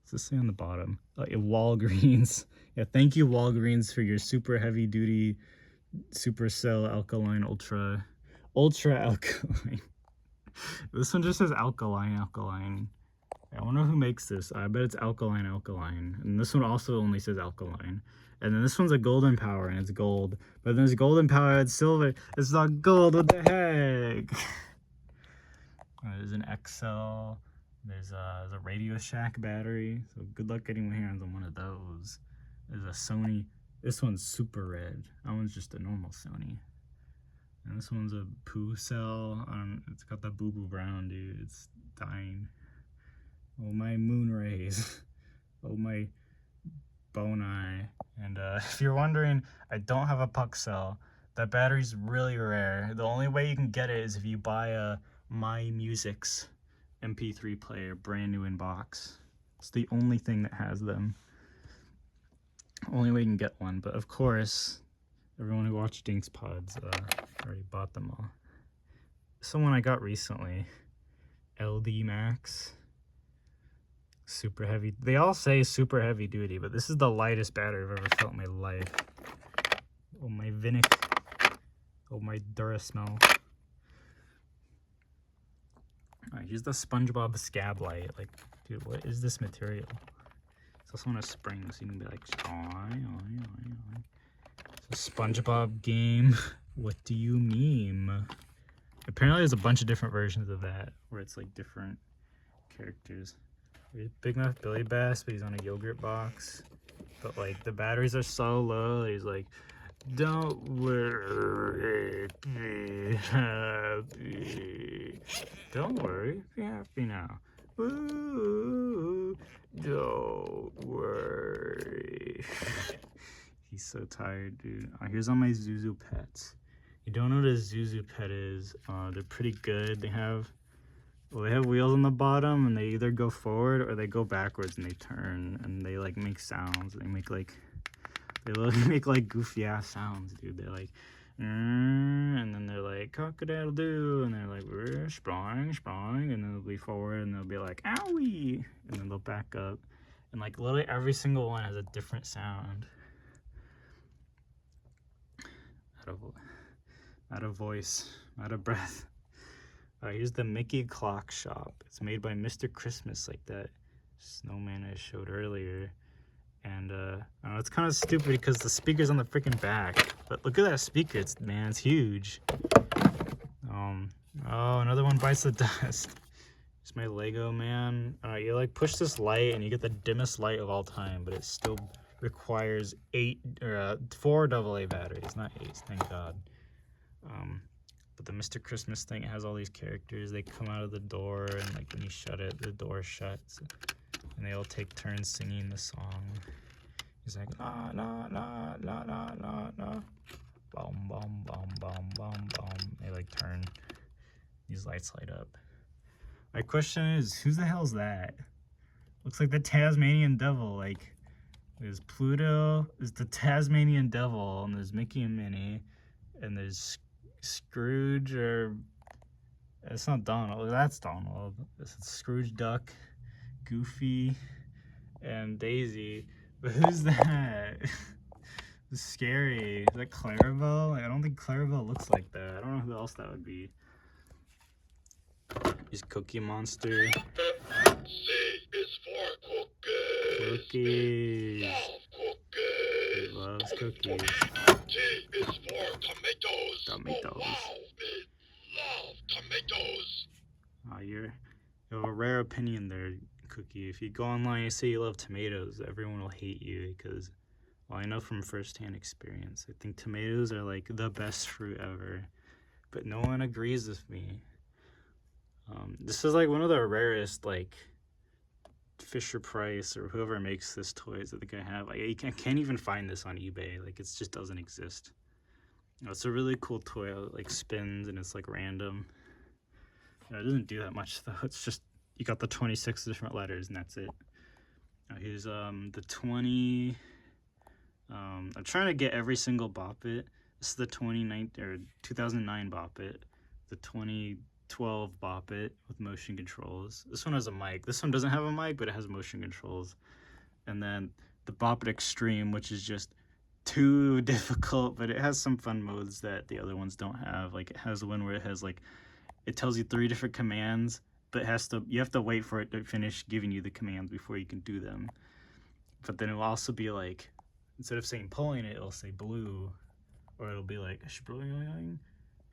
What's this say on the bottom? Walgreens. Yeah, thank you Walgreens for your super heavy duty Supercell Alkaline Ultra Alkaline. This one just says alkaline. I wonder who makes this. I bet it's alkaline. And this one also only says alkaline. And then this one's a golden power and it's gold. But then there's golden power and silver. It's not gold. What the heck? There's an XL. There's a Radio Shack battery. So good luck getting my hands on one of those. There's a Sony. This one's super red. That one's just a normal Sony. And this one's a poo cell. It's got that boo-boo brown, dude. It's dying. Oh, my moon rays. Oh, my bone eye. And if you're wondering, I don't have a puck cell. That battery's really rare. The only way you can get it is if you buy a My Music's MP3 player, brand new in box. It's the only thing that has them. Only way you can get one, but of course, everyone who watched Dinks Pods already bought them all. This one I got recently. LD Max. Super heavy. They all say super heavy duty, but this is the lightest battery I've ever felt in my life. Oh my Vinic. Oh my Durasmell. Alright, here's the SpongeBob Scab Light. Like, dude, what is this material? It's also on a spring, so you can be like, it's a SpongeBob game. What do you meme? Apparently there's a bunch of different versions of that, where it's like different characters. Big Mouth Billy Bass, but he's on a yogurt box. But like, the batteries are so low, he's like, don't worry, be happy. Don't worry, be happy now. Ooh, don't worry. He's so tired, dude. Here's all my Zuzu pets. You don't know what a Zuzu pet is. They're pretty good. They have wheels on the bottom, and they either go forward or they go backwards and they turn, and they like make sounds. They make like goofy ass sounds, dude. They're like, and then they're like cock-a-doodle doo, and they're like we're sprang, and then they'll be forward, and they'll be like owie, and then they'll back up, and like literally every single one has a different sound. Out of voice, out of breath. Here's the Mickey Clock Shop. It's made by Mr. Christmas, like that snowman I showed earlier. And I know it's kind of stupid because the speaker's on the freaking back. But look at that speaker, it's huge. Oh, another one bites the dust. It's my Lego man. You like push this light and you get the dimmest light of all time, but it still requires 4 AA batteries, not 8, thank God. But the Mr. Christmas thing, it has all these characters. They come out of the door, and like when you shut it, the door shuts, and they all take turns singing the song. He's like, nah, nah, nah, nah, nah, nah, nah. Boom, boom, boom, boom, boom, boom. They like turn. These lights light up. My question is, who the hell's that? Looks like the Tasmanian Devil. Like, there's Pluto, there's the Tasmanian Devil, and there's Mickey and Minnie, and there's Scrooge, or it's not Donald. That's Donald. It's Scrooge Duck, Goofy, and Daisy. But who's that? It's scary. Is that Clarabelle? Like, I don't think Clarabelle looks like that. I don't know who else that would be. He's Cookie Monster. C is for cookies. Cookies. Love cookies. He loves cookies. T is for tomatoes. Tomatoes. Oh, wow, we love tomatoes. You have a rare opinion there, Cookie. If you go online and say you love tomatoes, everyone will hate you because, well, I know from firsthand experience. I think tomatoes are like the best fruit ever, but no one agrees with me. This is like one of the rarest, like, Fisher Price or whoever makes this toys I think I have. Like, I can't even find this on eBay. Like, it just doesn't exist. It's a really cool toy. It like spins and it's like random. It doesn't do that much though. It's just you got the 26 different letters and that's it. Here's the 20. I'm trying to get every single Bop It. This is the 2009 Bop It. The 2012 Bop It with motion controls. This one has a mic. This one doesn't have a mic, but it has motion controls. And then the Bop It Extreme, which is just too difficult, but it has some fun modes that the other ones don't have. Like, it has one where it has like, it tells you 3 different commands, but you have to wait for it to finish giving you the commands before you can do them. But then it will also be like, instead of saying pulling it, it'll say blue, or it'll be like and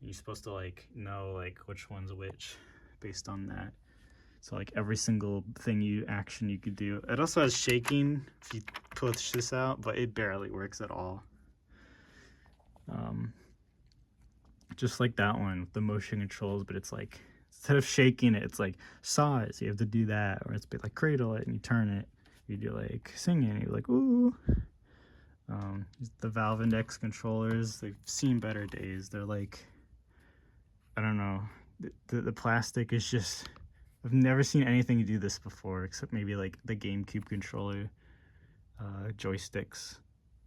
you're supposed to like know like which one's which based on that. So like every single action you could do. It also has shaking if you push this out, but it barely works at all. Just like that one with the motion controls, but it's like instead of shaking it, it's like size. You have to do that, or it's like cradle it and you turn it. You do like singing, you're like ooh. The Valve Index controllers, they've seen better days. They're like, I don't know, the plastic is just, I've never seen anything do this before except maybe like the GameCube controller joysticks.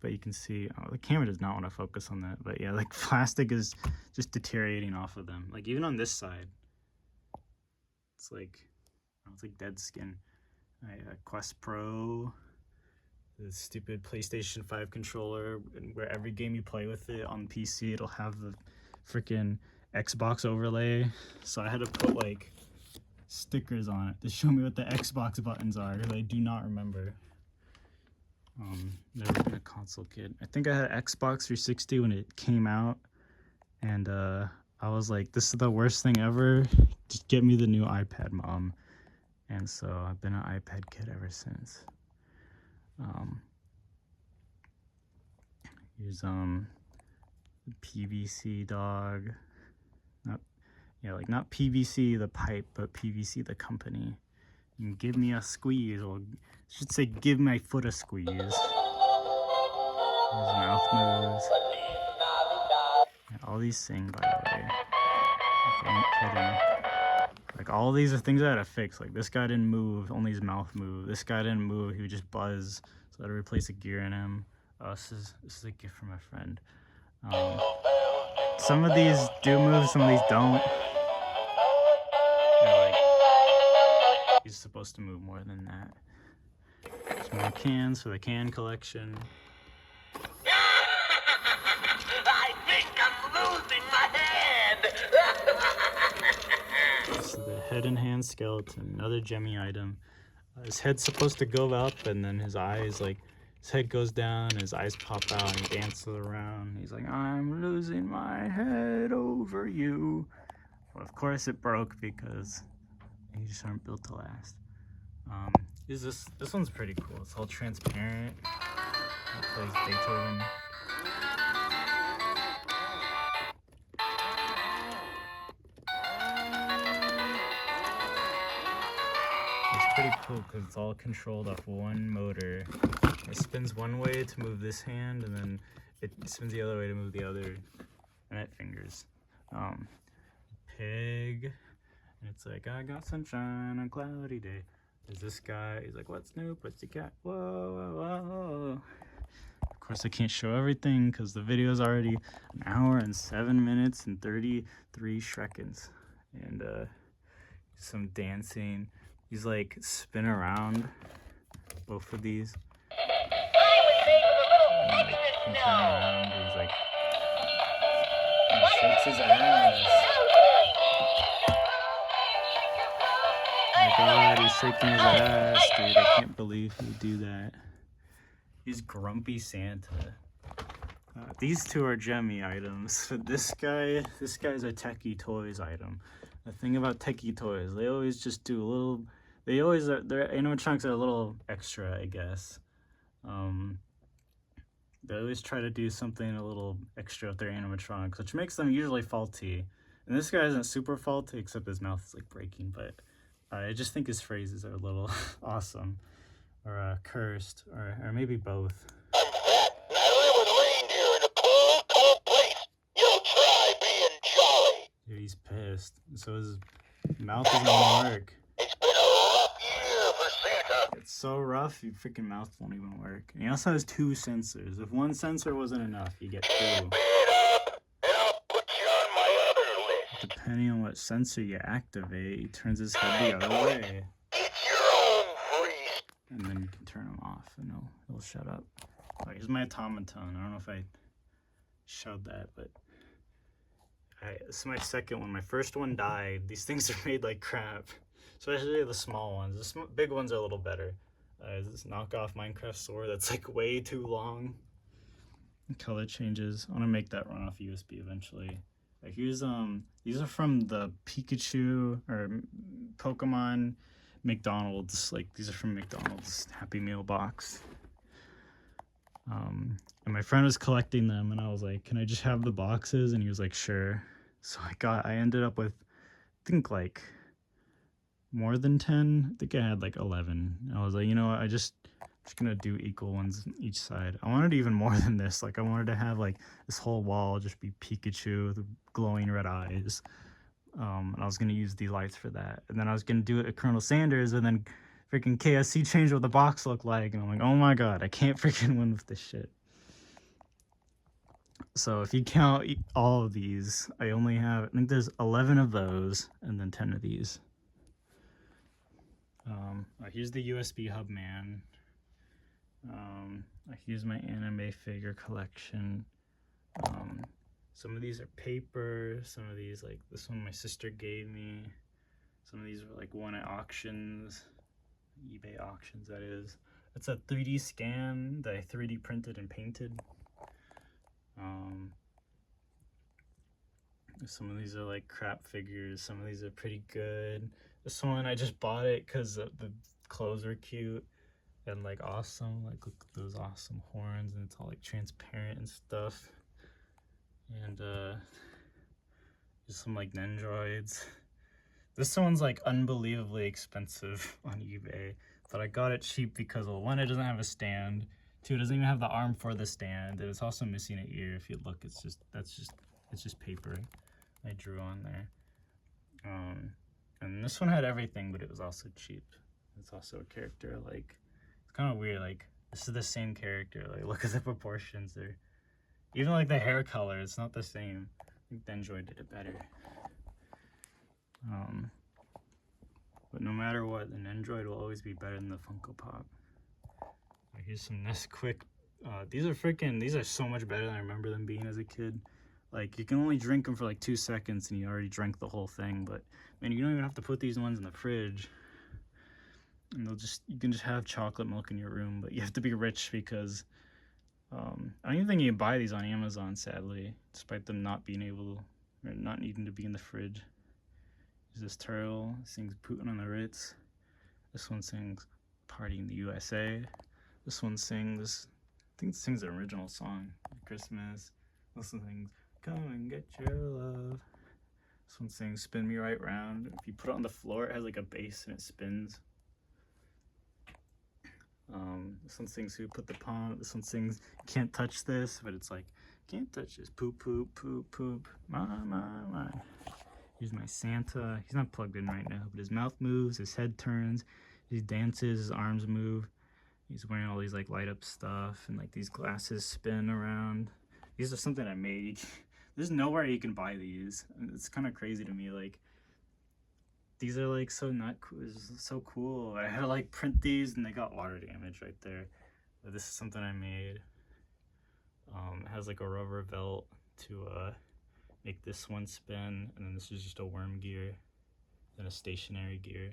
but you can see, oh, the camera does not want to focus on that, but yeah, like plastic is just deteriorating off of them. Like even on this side, it's like dead skin. Quest Pro, the stupid PlayStation 5 controller, and where every game you play with it on PC, it'll have the freaking Xbox overlay. So I had to put like stickers on it to show me what the Xbox buttons are, because I do not remember. Never been a console kid. I think I had Xbox 360 when it came out, and I was like, this is the worst thing ever. Just get me the new iPad, Mom. And so I've been an iPad kid ever since. Here's the PVC dog. Not PVC the pipe, but PVC the company. And give me a squeeze, or I should say give my foot a squeeze. His mouth moves. Yeah, all these sing, by the way. Like, I ain't kidding. Like all these are things I had to fix. Like this guy didn't move, only his mouth moved. This guy didn't move, he would just buzz. So I had to replace a gear in him. This is a gift from my friend. Some of these do move, some of these don't. Like, he's supposed to move more than that. There's more cans for the can collection. I think I'm losing my hand. This is the head and hand skeleton, another Jemmy item. His head's supposed to go up, and then his eyes, like, his head goes down, his eyes pop out, and he dances around. He's like, I'm losing my head over you. Well, of course it broke because you just aren't built to last. This one's pretty cool. It's all transparent. It plays Beethoven. It's pretty cool because it's all controlled off one motor. It spins one way to move this hand, and then it spins the other way to move the other fingers. Pig, and it's like, I got sunshine on a cloudy day. There's this guy, he's like, what's new, pussycat? Whoa, whoa, whoa. Of course I can't show everything because the video is already an hour and 7 minutes and 33 seconds. And some dancing. He's like spin around both of these. And, like, he turn around, he's like, he shakes his ass. Oh my god, he's shaking his ass, dude. I can't believe he would do that. He's Grumpy Santa. These two are Jemmy items. This guy's a Techie Toys item. The thing about Techie Toys, they always just do a little, their animatronics are a little extra, I guess. They always try to do something a little extra with their animatronics, which makes them usually faulty. And this guy isn't super faulty, except his mouth is like breaking, but I just think his phrases are a little awesome. Or cursed, or maybe both. I'm fat and I live with reindeer in a cold, cold place. You'll try being jolly. Dude, he's pissed. So his mouth doesn't even work. It's been a rough year for Santa. It's so rough, your freaking mouth won't even work. And he also has 2 sensors. If one sensor wasn't enough, you get 2. Speed up, and I'll put you on my other list. Depending on what sensor you activate, he turns his head the other way. It's your own free. And then you can turn him off and he'll shut up. Oh, here's my automaton. I don't know if I showed that, but this is my second one. My first one died. These things are made like crap, especially the small ones. The big ones are a little better. This knockoff Minecraft sword that's like way too long. Color changes. I want to make that run off USB eventually. Here's these are from the Pikachu or Pokemon McDonald's. Like, these are from McDonald's Happy Meal box. And my friend was collecting them, and I was like, can I just have the boxes? And he was like, sure. So I ended up with, I think, like more than 10. I think I had like 11. And I was like, you know what, I'm just gonna do equal ones each side. I wanted even more than this. Like, I wanted to have like this whole wall just be Pikachu with glowing red eyes. And I was gonna use the lights for that, and then I was gonna do it at Colonel Sanders, and then freaking KSC changed what the box looked like, and I'm like, oh my god, I can't freaking win with this shit. So if you count all of these, I only have, I think there's 11 of those and then 10 of these. Here's the USB hub man. Here's my anime figure collection. Some of these are paper, some of these, like this one my sister gave me. Some of these were like won at auctions, eBay auctions that is. It's a 3D scan that I 3D printed and painted. Some of these are like crap figures, some of these are pretty good. This one, I just bought it because the clothes are cute and like awesome. Like look at those awesome horns, and it's all like transparent and stuff. And just some like Nendroids. This one's like unbelievably expensive on eBay, but I got it cheap because, well, one, it doesn't have a stand. Two, it doesn't even have the arm for the stand, and it's also missing an ear. If you look, it's just paper I drew on there. And this one had everything, but it was also cheap. It's also a character, like, it's kind of weird, like, this is the same character, like, look at the proportions there. Even, like, the hair color, it's not the same. I think Denjoy did it better. But no matter what, an Android will always be better than the Funko Pop. Here's some Nesquik. These are so much better than I remember them being as a kid. Like, you can only drink them for like 2 seconds and you already drank the whole thing. But man, you don't even have to put these ones in the fridge, and you can just have chocolate milk in your room. But you have to be rich because I don't even think you can buy these on Amazon, sadly, despite them not being able, or not needing to be in the fridge. There's this turtle, it sings Putin on the Ritz. This one sings Party in the USA. This one sings, I think it sings the original song, Christmas. This one sings Come and Get Your Love. This one sings Spin Me Right Round. If you put it on the floor, it has like a bass and it spins. This one sings Who Put the Pawn. This one sings Can't Touch This, but it's like can't touch this, poop, poop, poop, poop, my. Here's my Santa. He's not plugged in right now, but his mouth moves, his head turns, he dances, his arms move. He's wearing all these like light up stuff, and like these glasses spin around. These are something I made. There's nowhere you can buy these. It's kind of crazy to me. Like, these are like so not cool. It's so cool. I had to like print these, and they got water damage right there. But this is something I made. It has like a rubber belt to make this one spin, and then this is just a worm gear, then a stationary gear,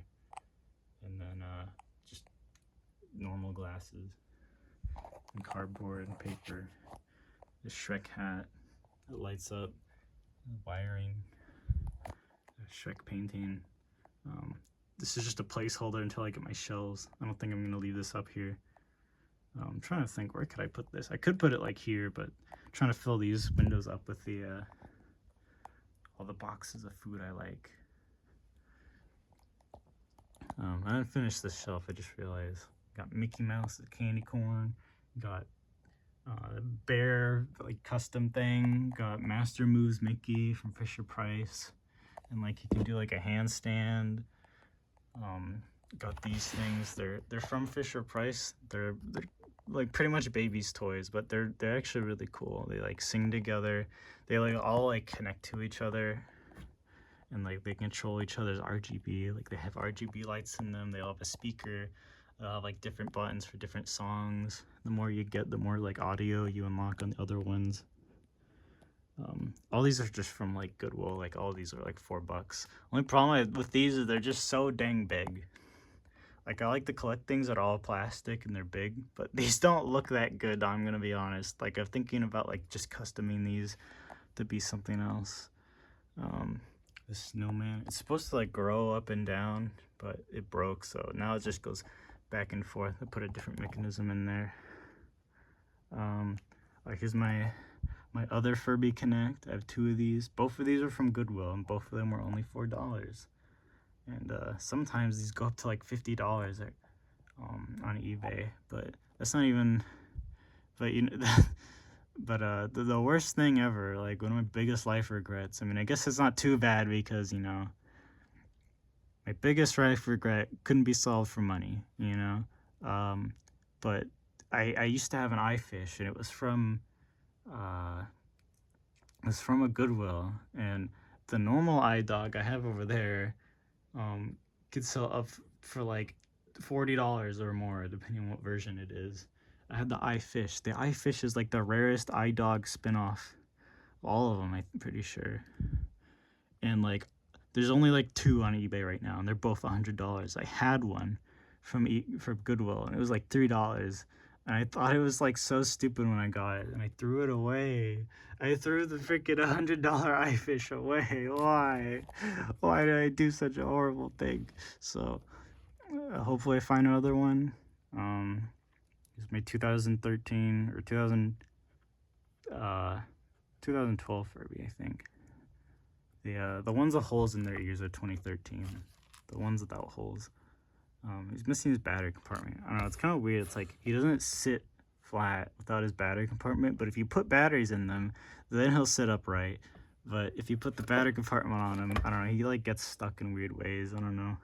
and then just normal glasses, and cardboard and paper. The Shrek hat that lights up, wiring, Shrek painting. This is just a placeholder until I get my shelves. I don't think I'm gonna leave this up here. I'm trying to think, where could I put this? I could put it like here, but I'm trying to fill these windows up with the all the boxes of food I like. I didn't finish this shelf, I just realized. Got Mickey Mouse, the candy corn. Got bear, like custom thing. Got Master Moves Mickey from Fisher Price, and like he can do like a handstand. Got these things. They're from Fisher Price. They're like pretty much babies' toys, but they're actually really cool. They like sing together. They like all like connect to each other, and like they control each other's RGB. Like they have RGB lights in them. They all have a speaker. Like different buttons for different songs. The more you get, the more like audio you unlock on the other ones. All these are just from like Goodwill. Like all of these are like $4. Only problem with these is they're just so dang big. Like, I like to collect things that are all plastic and they're big, but these don't look that good, I'm gonna be honest. Like, I'm thinking about like just customing these to be something else. The snowman, it's supposed to like grow up and down, but it broke, so now it just goes back and forth. I put a different mechanism in there. Here's my other Furby Connect. I have 2 of these. Both of these are from Goodwill, and both of them were only $4. And sometimes these go up to like $50 on eBay, but that's not even. But you know, but the worst thing ever, like one of my biggest life regrets. I mean, I guess it's not too bad because, you know, my biggest life regret couldn't be solved for money, you know. But I used to have an iFish, and it was from It's from a Goodwill, and the normal eye dog I have over there could sell up for like $40 or more, depending on what version it is. I had the eye fish. The eye fish is like the rarest eye dog spinoff. All of them, I'm pretty sure. And like, there's only like 2 on eBay right now, and they're both $100. I had one from Goodwill, and it was like $3. And I thought it was like so stupid when I got it, and I threw it away. I threw the freaking $100 eye fish away. Why? Why did I do such a horrible thing? So hopefully I find another one. It's my 2013 or 2012 Furby, I think. The ones with holes in their ears are 2013. The ones without holes. He's missing his battery compartment. I don't know, it's kind of weird. It's like he doesn't sit flat without his battery compartment, but if you put batteries in them, then he'll sit upright. But if you put the battery compartment on him, I don't know, he like gets stuck in weird ways. I don't know.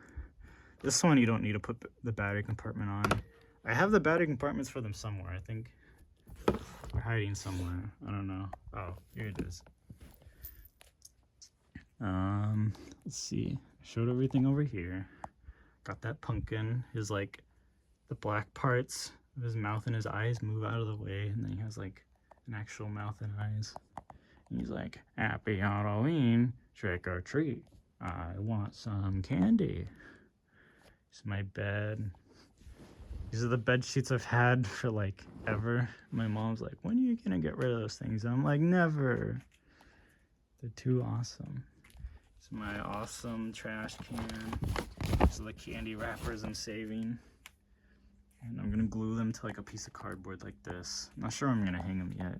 This one you don't need to put the battery compartment on. I have the battery compartments for them somewhere. I think they're hiding somewhere. I don't know. Oh, here it is. Let's see. I showed everything over here. Got that pumpkin. His like the black parts of his mouth and his eyes move out of the way, and then he has like an actual mouth and eyes. And he's like, "Happy Halloween, trick or treat. I want some candy." It's my bed. These are the bed sheets I've had for like ever. My mom's like, "When are you gonna get rid of those things?" I'm like, "Never. They're too awesome." It's my awesome trash can. These are the candy wrappers I'm saving. And I'm gonna glue them to like a piece of cardboard like this. I'm not sure I'm gonna hang them yet.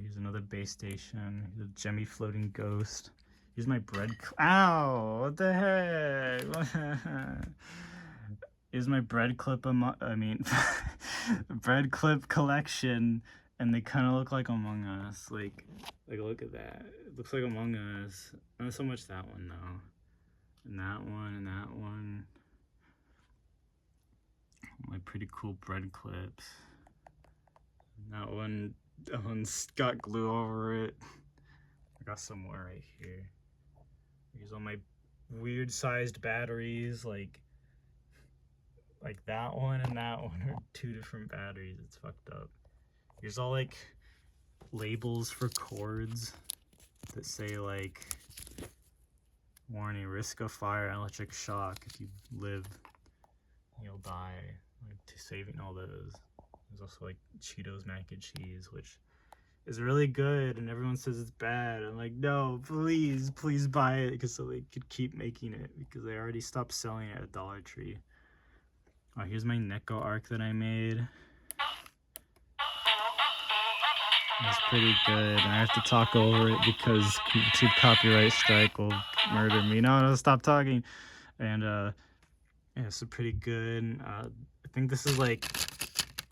Here's another base station. Here's a Jemmy floating ghost. Here's my bread. Ow! What the heck? Here's my bread clip. Bread clip collection, and they kind of look like Among Us. Like look at that. It looks like Among Us. Not so much that one though. And that one, and that one. My pretty cool bread clips. And that one's got glue over it. I got some more right here. Here's all my weird sized batteries, like that one and that one are 2 different batteries. It's fucked up. Here's all like labels for cords that say like, "Warning, risk of fire, electric shock. If you live, you'll die." Like saving all those. There's also like Cheetos mac and cheese, which is really good, and everyone says it's bad. I'm like, no, please buy it, because so they could keep making it, because they already stopped selling it at Dollar Tree. Oh, here's my Neko arc that I made. It's pretty good, and I have to talk over it because YouTube copyright strike will murder me. No, stop talking. And yeah, so pretty good. I think this is like,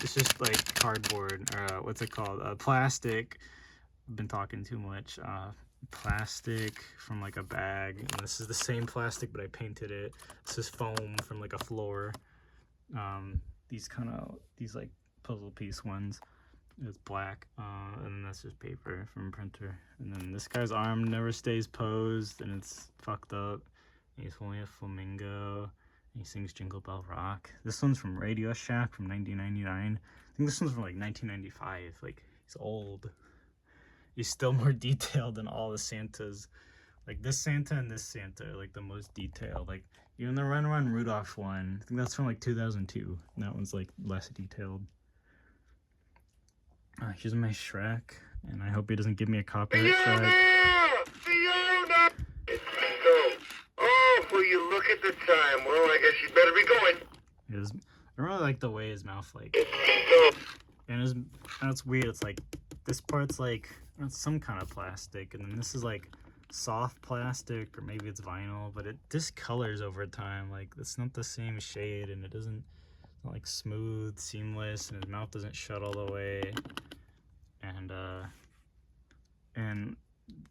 it's just like cardboard, or what's it called? Plastic. I've been talking too much. Plastic from like a bag. And this is the same plastic, but I painted it. This is foam from like a floor. These like puzzle piece ones. It's black, and then that's just paper from a printer. And then this guy's arm never stays posed, and it's fucked up. He's holding a flamingo. He sings Jingle Bell Rock. This one's from Radio Shack from 1999. I think this one's from like 1995. Like, he's old. He's still more detailed than all the Santas. Like, this Santa and this Santa are like the most detailed. Like, even the Run Run Rudolph one, I think that's from like 2002. And that one's like less detailed. Here's my Shrek, and I hope he doesn't give me a copyright strike. Fiona! Oh, will you look at the time? Well, I guess you better be going. I really like the way his mouth like, and it's weird. It's like this part's like some kind of plastic, and then this is like soft plastic, or maybe it's vinyl, but it discolors over time. Like, it's not the same shade, and it's not like smooth, seamless, and his mouth doesn't shut all the way. And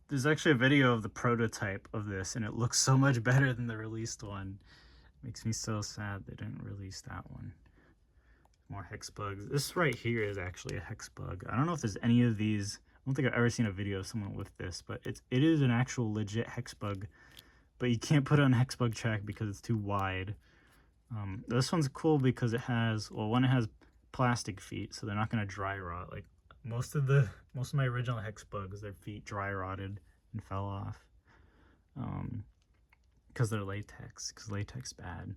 there's actually a video of the prototype of this, and it looks so much better than the released one. It makes me so sad they didn't release that one. More hex bugs. This right here is actually a hex bug. I don't know if there's any of these don't think I've ever seen a video of someone with this, but it is an actual legit hex bug, but you can't put it on hex bug track because it's too wide. This one's cool because it has, well, one, it has plastic feet, so they're not going to dry rot. Like most of my original hex bugs, their feet dry rotted and fell off because they're latex, because latex bad.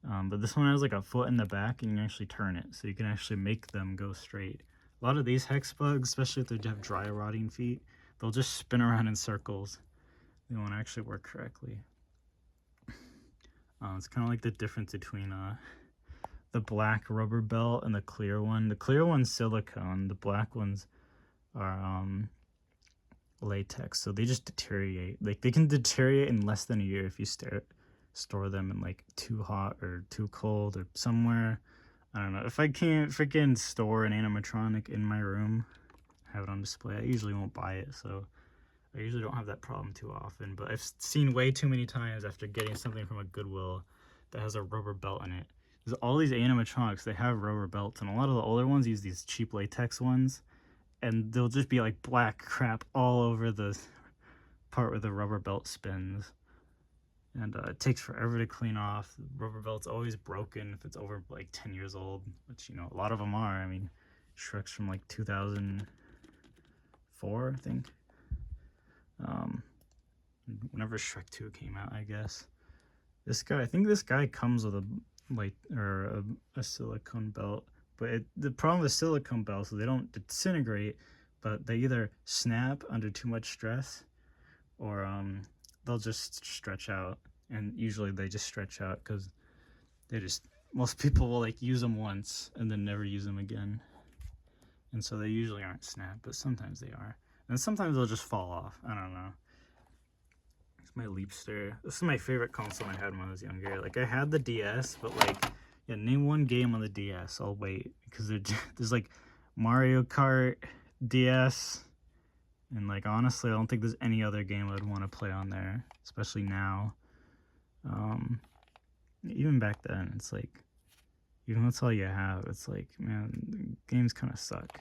But this one has like a foot in the back, and you can actually turn it, so you can actually make them go straight. A lot of these hex bugs, especially if they have dry rotting feet, they'll just spin around in circles. They won't actually work correctly. It's kind of like the difference between the black rubber belt and the clear one. The clear one's silicone. The black ones are latex, so they just deteriorate. Like they can deteriorate in less than a year if you store them in like too hot or too cold or somewhere. I don't know. If I can't freaking store an animatronic in my room, have it on display, I usually won't buy it. So I usually don't have that problem too often, but I've seen way too many times after getting something from a Goodwill that has a rubber belt in it. Because all these animatronics, they have rubber belts, and a lot of the older ones use these cheap latex ones, and they'll just be like black crap all over the part where the rubber belt spins. And it takes forever to clean off. The rubber belt's always broken if it's over like 10 years old, which, you know, a lot of them are. I mean, Shrek's from like 2004, I think. Whenever Shrek 2 came out, I guess. This guy, I think this guy comes with a silicone belt, but the problem with silicone belts is they don't disintegrate, but they either snap under too much stress, or they'll just stretch out. And usually they just stretch out because most people will like use them once and then never use them again, and so they usually aren't snapped, but sometimes they are. And sometimes they'll just fall off. I don't know. It's my Leapster. This is my favorite console I had when I was younger. Like, I had the DS, but, like, yeah, name one game on the DS. I'll wait. Because there's, like, Mario Kart, DS. And, like, honestly, I don't think there's any other game I'd want to play on there. Especially now. Even back then, it's like, even that's all you have. It's like, man, games kind of suck.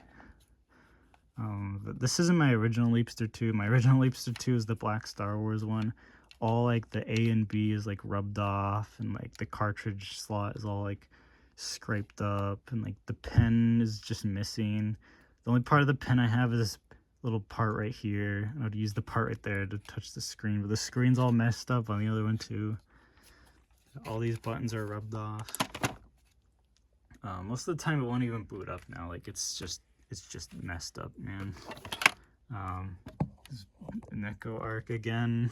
But this isn't my original Leapster 2. My original Leapster 2 is the black Star Wars one. All like the A and B is like rubbed off, and like the cartridge slot is all like scraped up, and like the pen is just missing. The only part of the pen I have is this little part right here. I would use the part right there to touch the screen, but the screen's all messed up on the other one too. All these buttons are rubbed off. Most of the time it won't even boot up now. Like it's just messed up, man. Neko Arc again.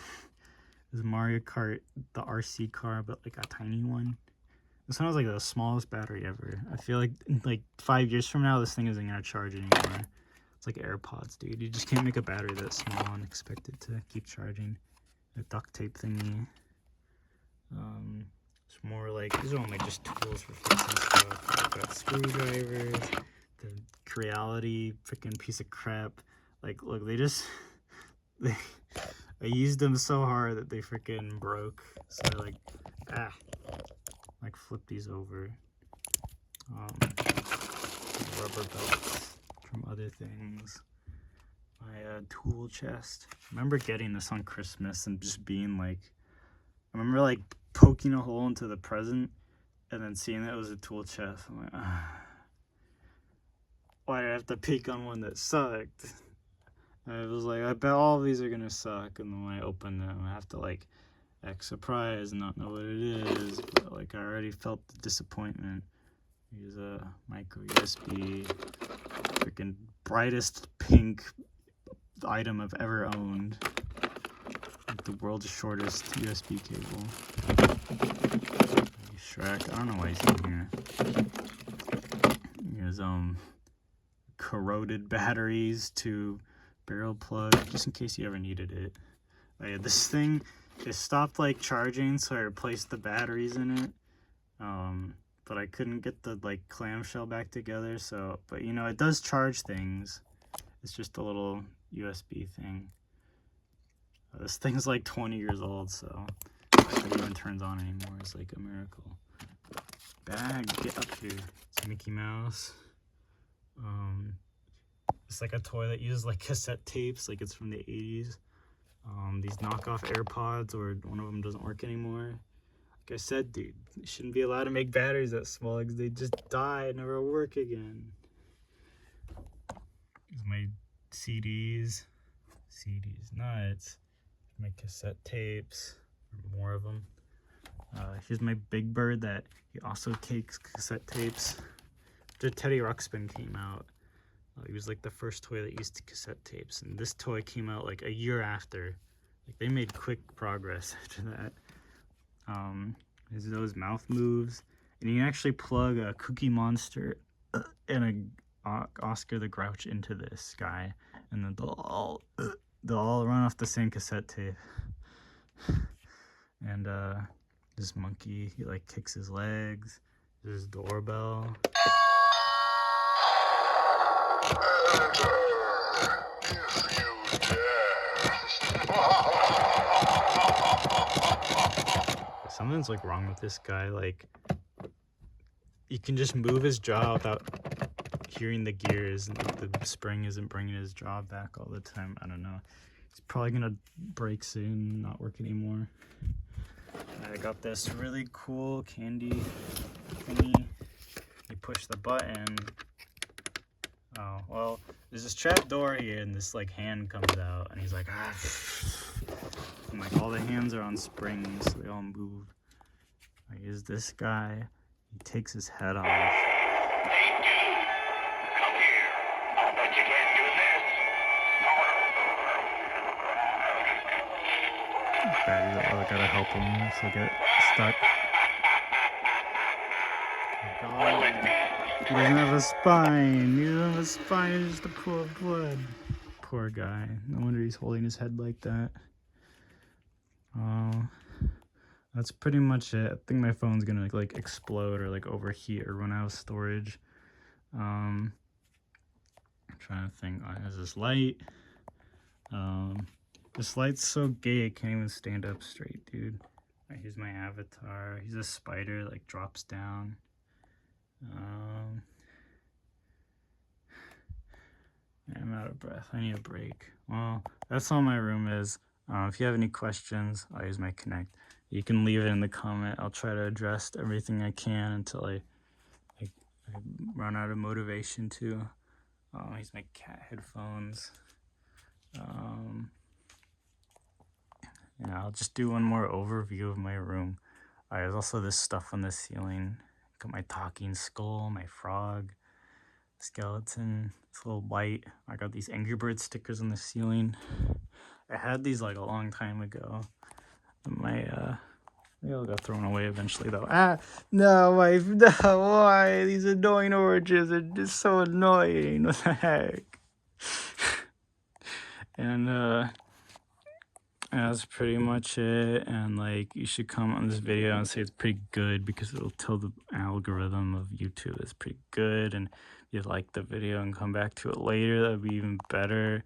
This Mario Kart, the RC car, but like a tiny one. This one has like the smallest battery ever. I feel like in like 5 years from now, this thing isn't gonna charge anymore. It's like AirPods, dude. You just can't make a battery that small and expect it to keep charging. A duct tape thingy. It's more like, these are only just tools for fixing stuff. I've got screwdrivers. The Creality freaking piece of crap. Like, look, I used them so hard that they freaking broke. So I flip these over. Rubber belts from other things. My tool chest. I remember getting this on Christmas and just being like, I remember like poking a hole into the present and then seeing that it was a tool chest. I'm like, why did I have to peek on one that sucked? I was like, I bet all of these are gonna suck, and then when I open them, I have to like act surprised and not know what it is. But like, I already felt the disappointment. Here's a micro USB, freaking brightest pink item I've ever owned. Like the world's shortest USB cable. Shrek, I don't know why he's in here. Here's corroded batteries to barrel plug, just in case you ever needed it. Oh yeah, this thing, it stopped like charging, so I replaced the batteries in it. But I couldn't get the like clamshell back together, so, but you know, it does charge things. It's just a little USB thing. This thing's like 20 years old, so if it even turns on anymore, it's like a miracle. Bag, get up here. It's Mickey Mouse. It's like a toy that uses like cassette tapes, like it's from the 80s. These knockoff AirPods, or one of them doesn't work anymore. Like I said, dude, you shouldn't be allowed to make batteries that small because they just die and never work again. Here's my CDs. Nuts. My cassette tapes, more of them. Here's my Big Bird that he also takes cassette tapes. After Teddy Ruxpin came out, he was like the first toy that used cassette tapes, and this toy came out like a year after. Like they made quick progress after that. There's those mouth moves, and you can actually plug a Cookie Monster and a Oscar the Grouch into this guy, and then they'll all run off the same cassette tape. And this monkey, he like kicks his legs. There's his doorbell. Something's like wrong with this guy. Like, you can just move his jaw without hearing the gears, and like, the spring isn't bringing his jaw back all the time. I don't know. It's probably gonna break soon, not work anymore. I got this really cool candy thingy. You push the button. Oh, well, there's this trap door here, and this like hand comes out, and he's like, ah. And like all the hands are on springs, so they all move. Like, here's this guy. He takes his head off. Hey, dude, come here. But you can't do this. Oh, I gotta help him, so I get stuck. Oh, he doesn't have a spine. He doesn't have a spine. He's just a poor blood. Poor guy. No wonder he's holding his head like that. Oh, that's pretty much it. I think my phone's gonna like explode or like overheat or run out of storage. I'm trying to think. Oh, there's this light. This light's so gay, it can't even stand up straight, dude. Right, here's my avatar. He's a spider, like drops down. I'm out of breath. I need a break. Well, that's all my room is. If you have any questions, I'll use my Connect. You can leave it in the comment. I'll try to address everything I can until I run out of motivation to. Here's my cat headphones. Yeah, I'll just do one more overview of my room. There's also this stuff on the ceiling. Got my talking skull, my frog, skeleton. It's a little light. I got these Angry Bird stickers on the ceiling. I had these like a long time ago. They'll get thrown away eventually though. Ah, no, wife, no, why? These annoying oranges are just so annoying. What the heck? And that's pretty much it. And like, you should comment on this video and say it's pretty good, because it'll tell the algorithm of YouTube it's pretty good. And if you like the video and come back to it later, that'd be even better.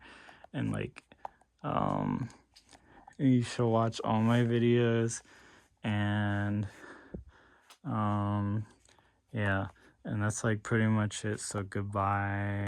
And like, you should watch all my videos. And yeah, and that's like pretty much it. So goodbye.